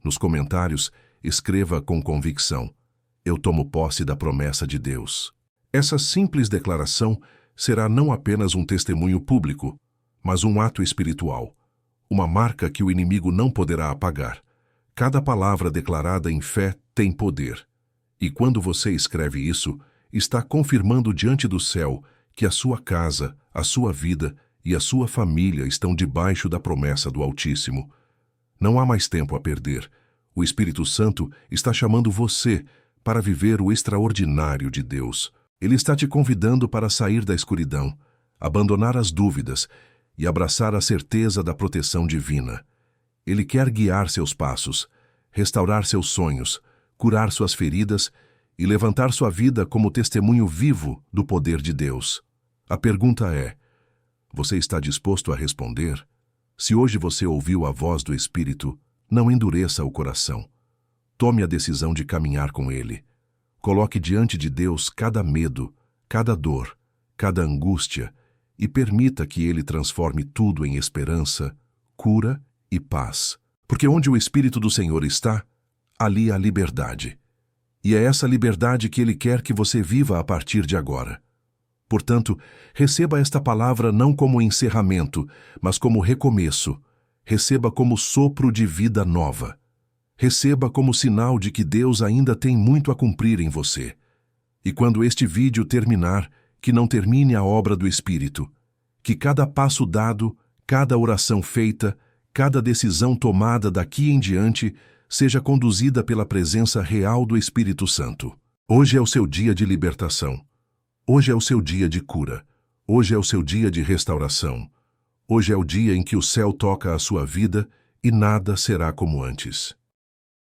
Nos comentários, escreva com convicção: eu tomo posse da promessa de Deus. Essa simples declaração será não apenas um testemunho público, mas um ato espiritual, uma marca que o inimigo não poderá apagar. Cada palavra declarada em fé tem poder. E quando você escreve isso, está confirmando diante do céu que a sua casa, a sua vida e a sua família estão debaixo da promessa do Altíssimo. Não há mais tempo a perder. O Espírito Santo está chamando você para viver o extraordinário de Deus. Ele está te convidando para sair da escuridão, abandonar as dúvidas e abraçar a certeza da proteção divina. Ele quer guiar seus passos, restaurar seus sonhos, curar suas feridas e levantar sua vida como testemunho vivo do poder de Deus. A pergunta é: você está disposto a responder? Se hoje você ouviu a voz do Espírito, não endureça o coração. Tome a decisão de caminhar com Ele. Coloque diante de Deus cada medo, cada dor, cada angústia e permita que Ele transforme tudo em esperança, cura e paz. Porque onde o Espírito do Senhor está, ali há liberdade. E é essa liberdade que Ele quer que você viva a partir de agora. Portanto, receba esta palavra não como encerramento, mas como recomeço. Receba como sopro de vida nova. Receba como sinal de que Deus ainda tem muito a cumprir em você. E quando este vídeo terminar, que não termine a obra do Espírito. Que cada passo dado, cada oração feita, cada decisão tomada daqui em diante seja conduzida pela presença real do Espírito Santo. Hoje é o seu dia de libertação. Hoje é o seu dia de cura. Hoje é o seu dia de restauração. Hoje é o dia em que o céu toca a sua vida e nada será como antes.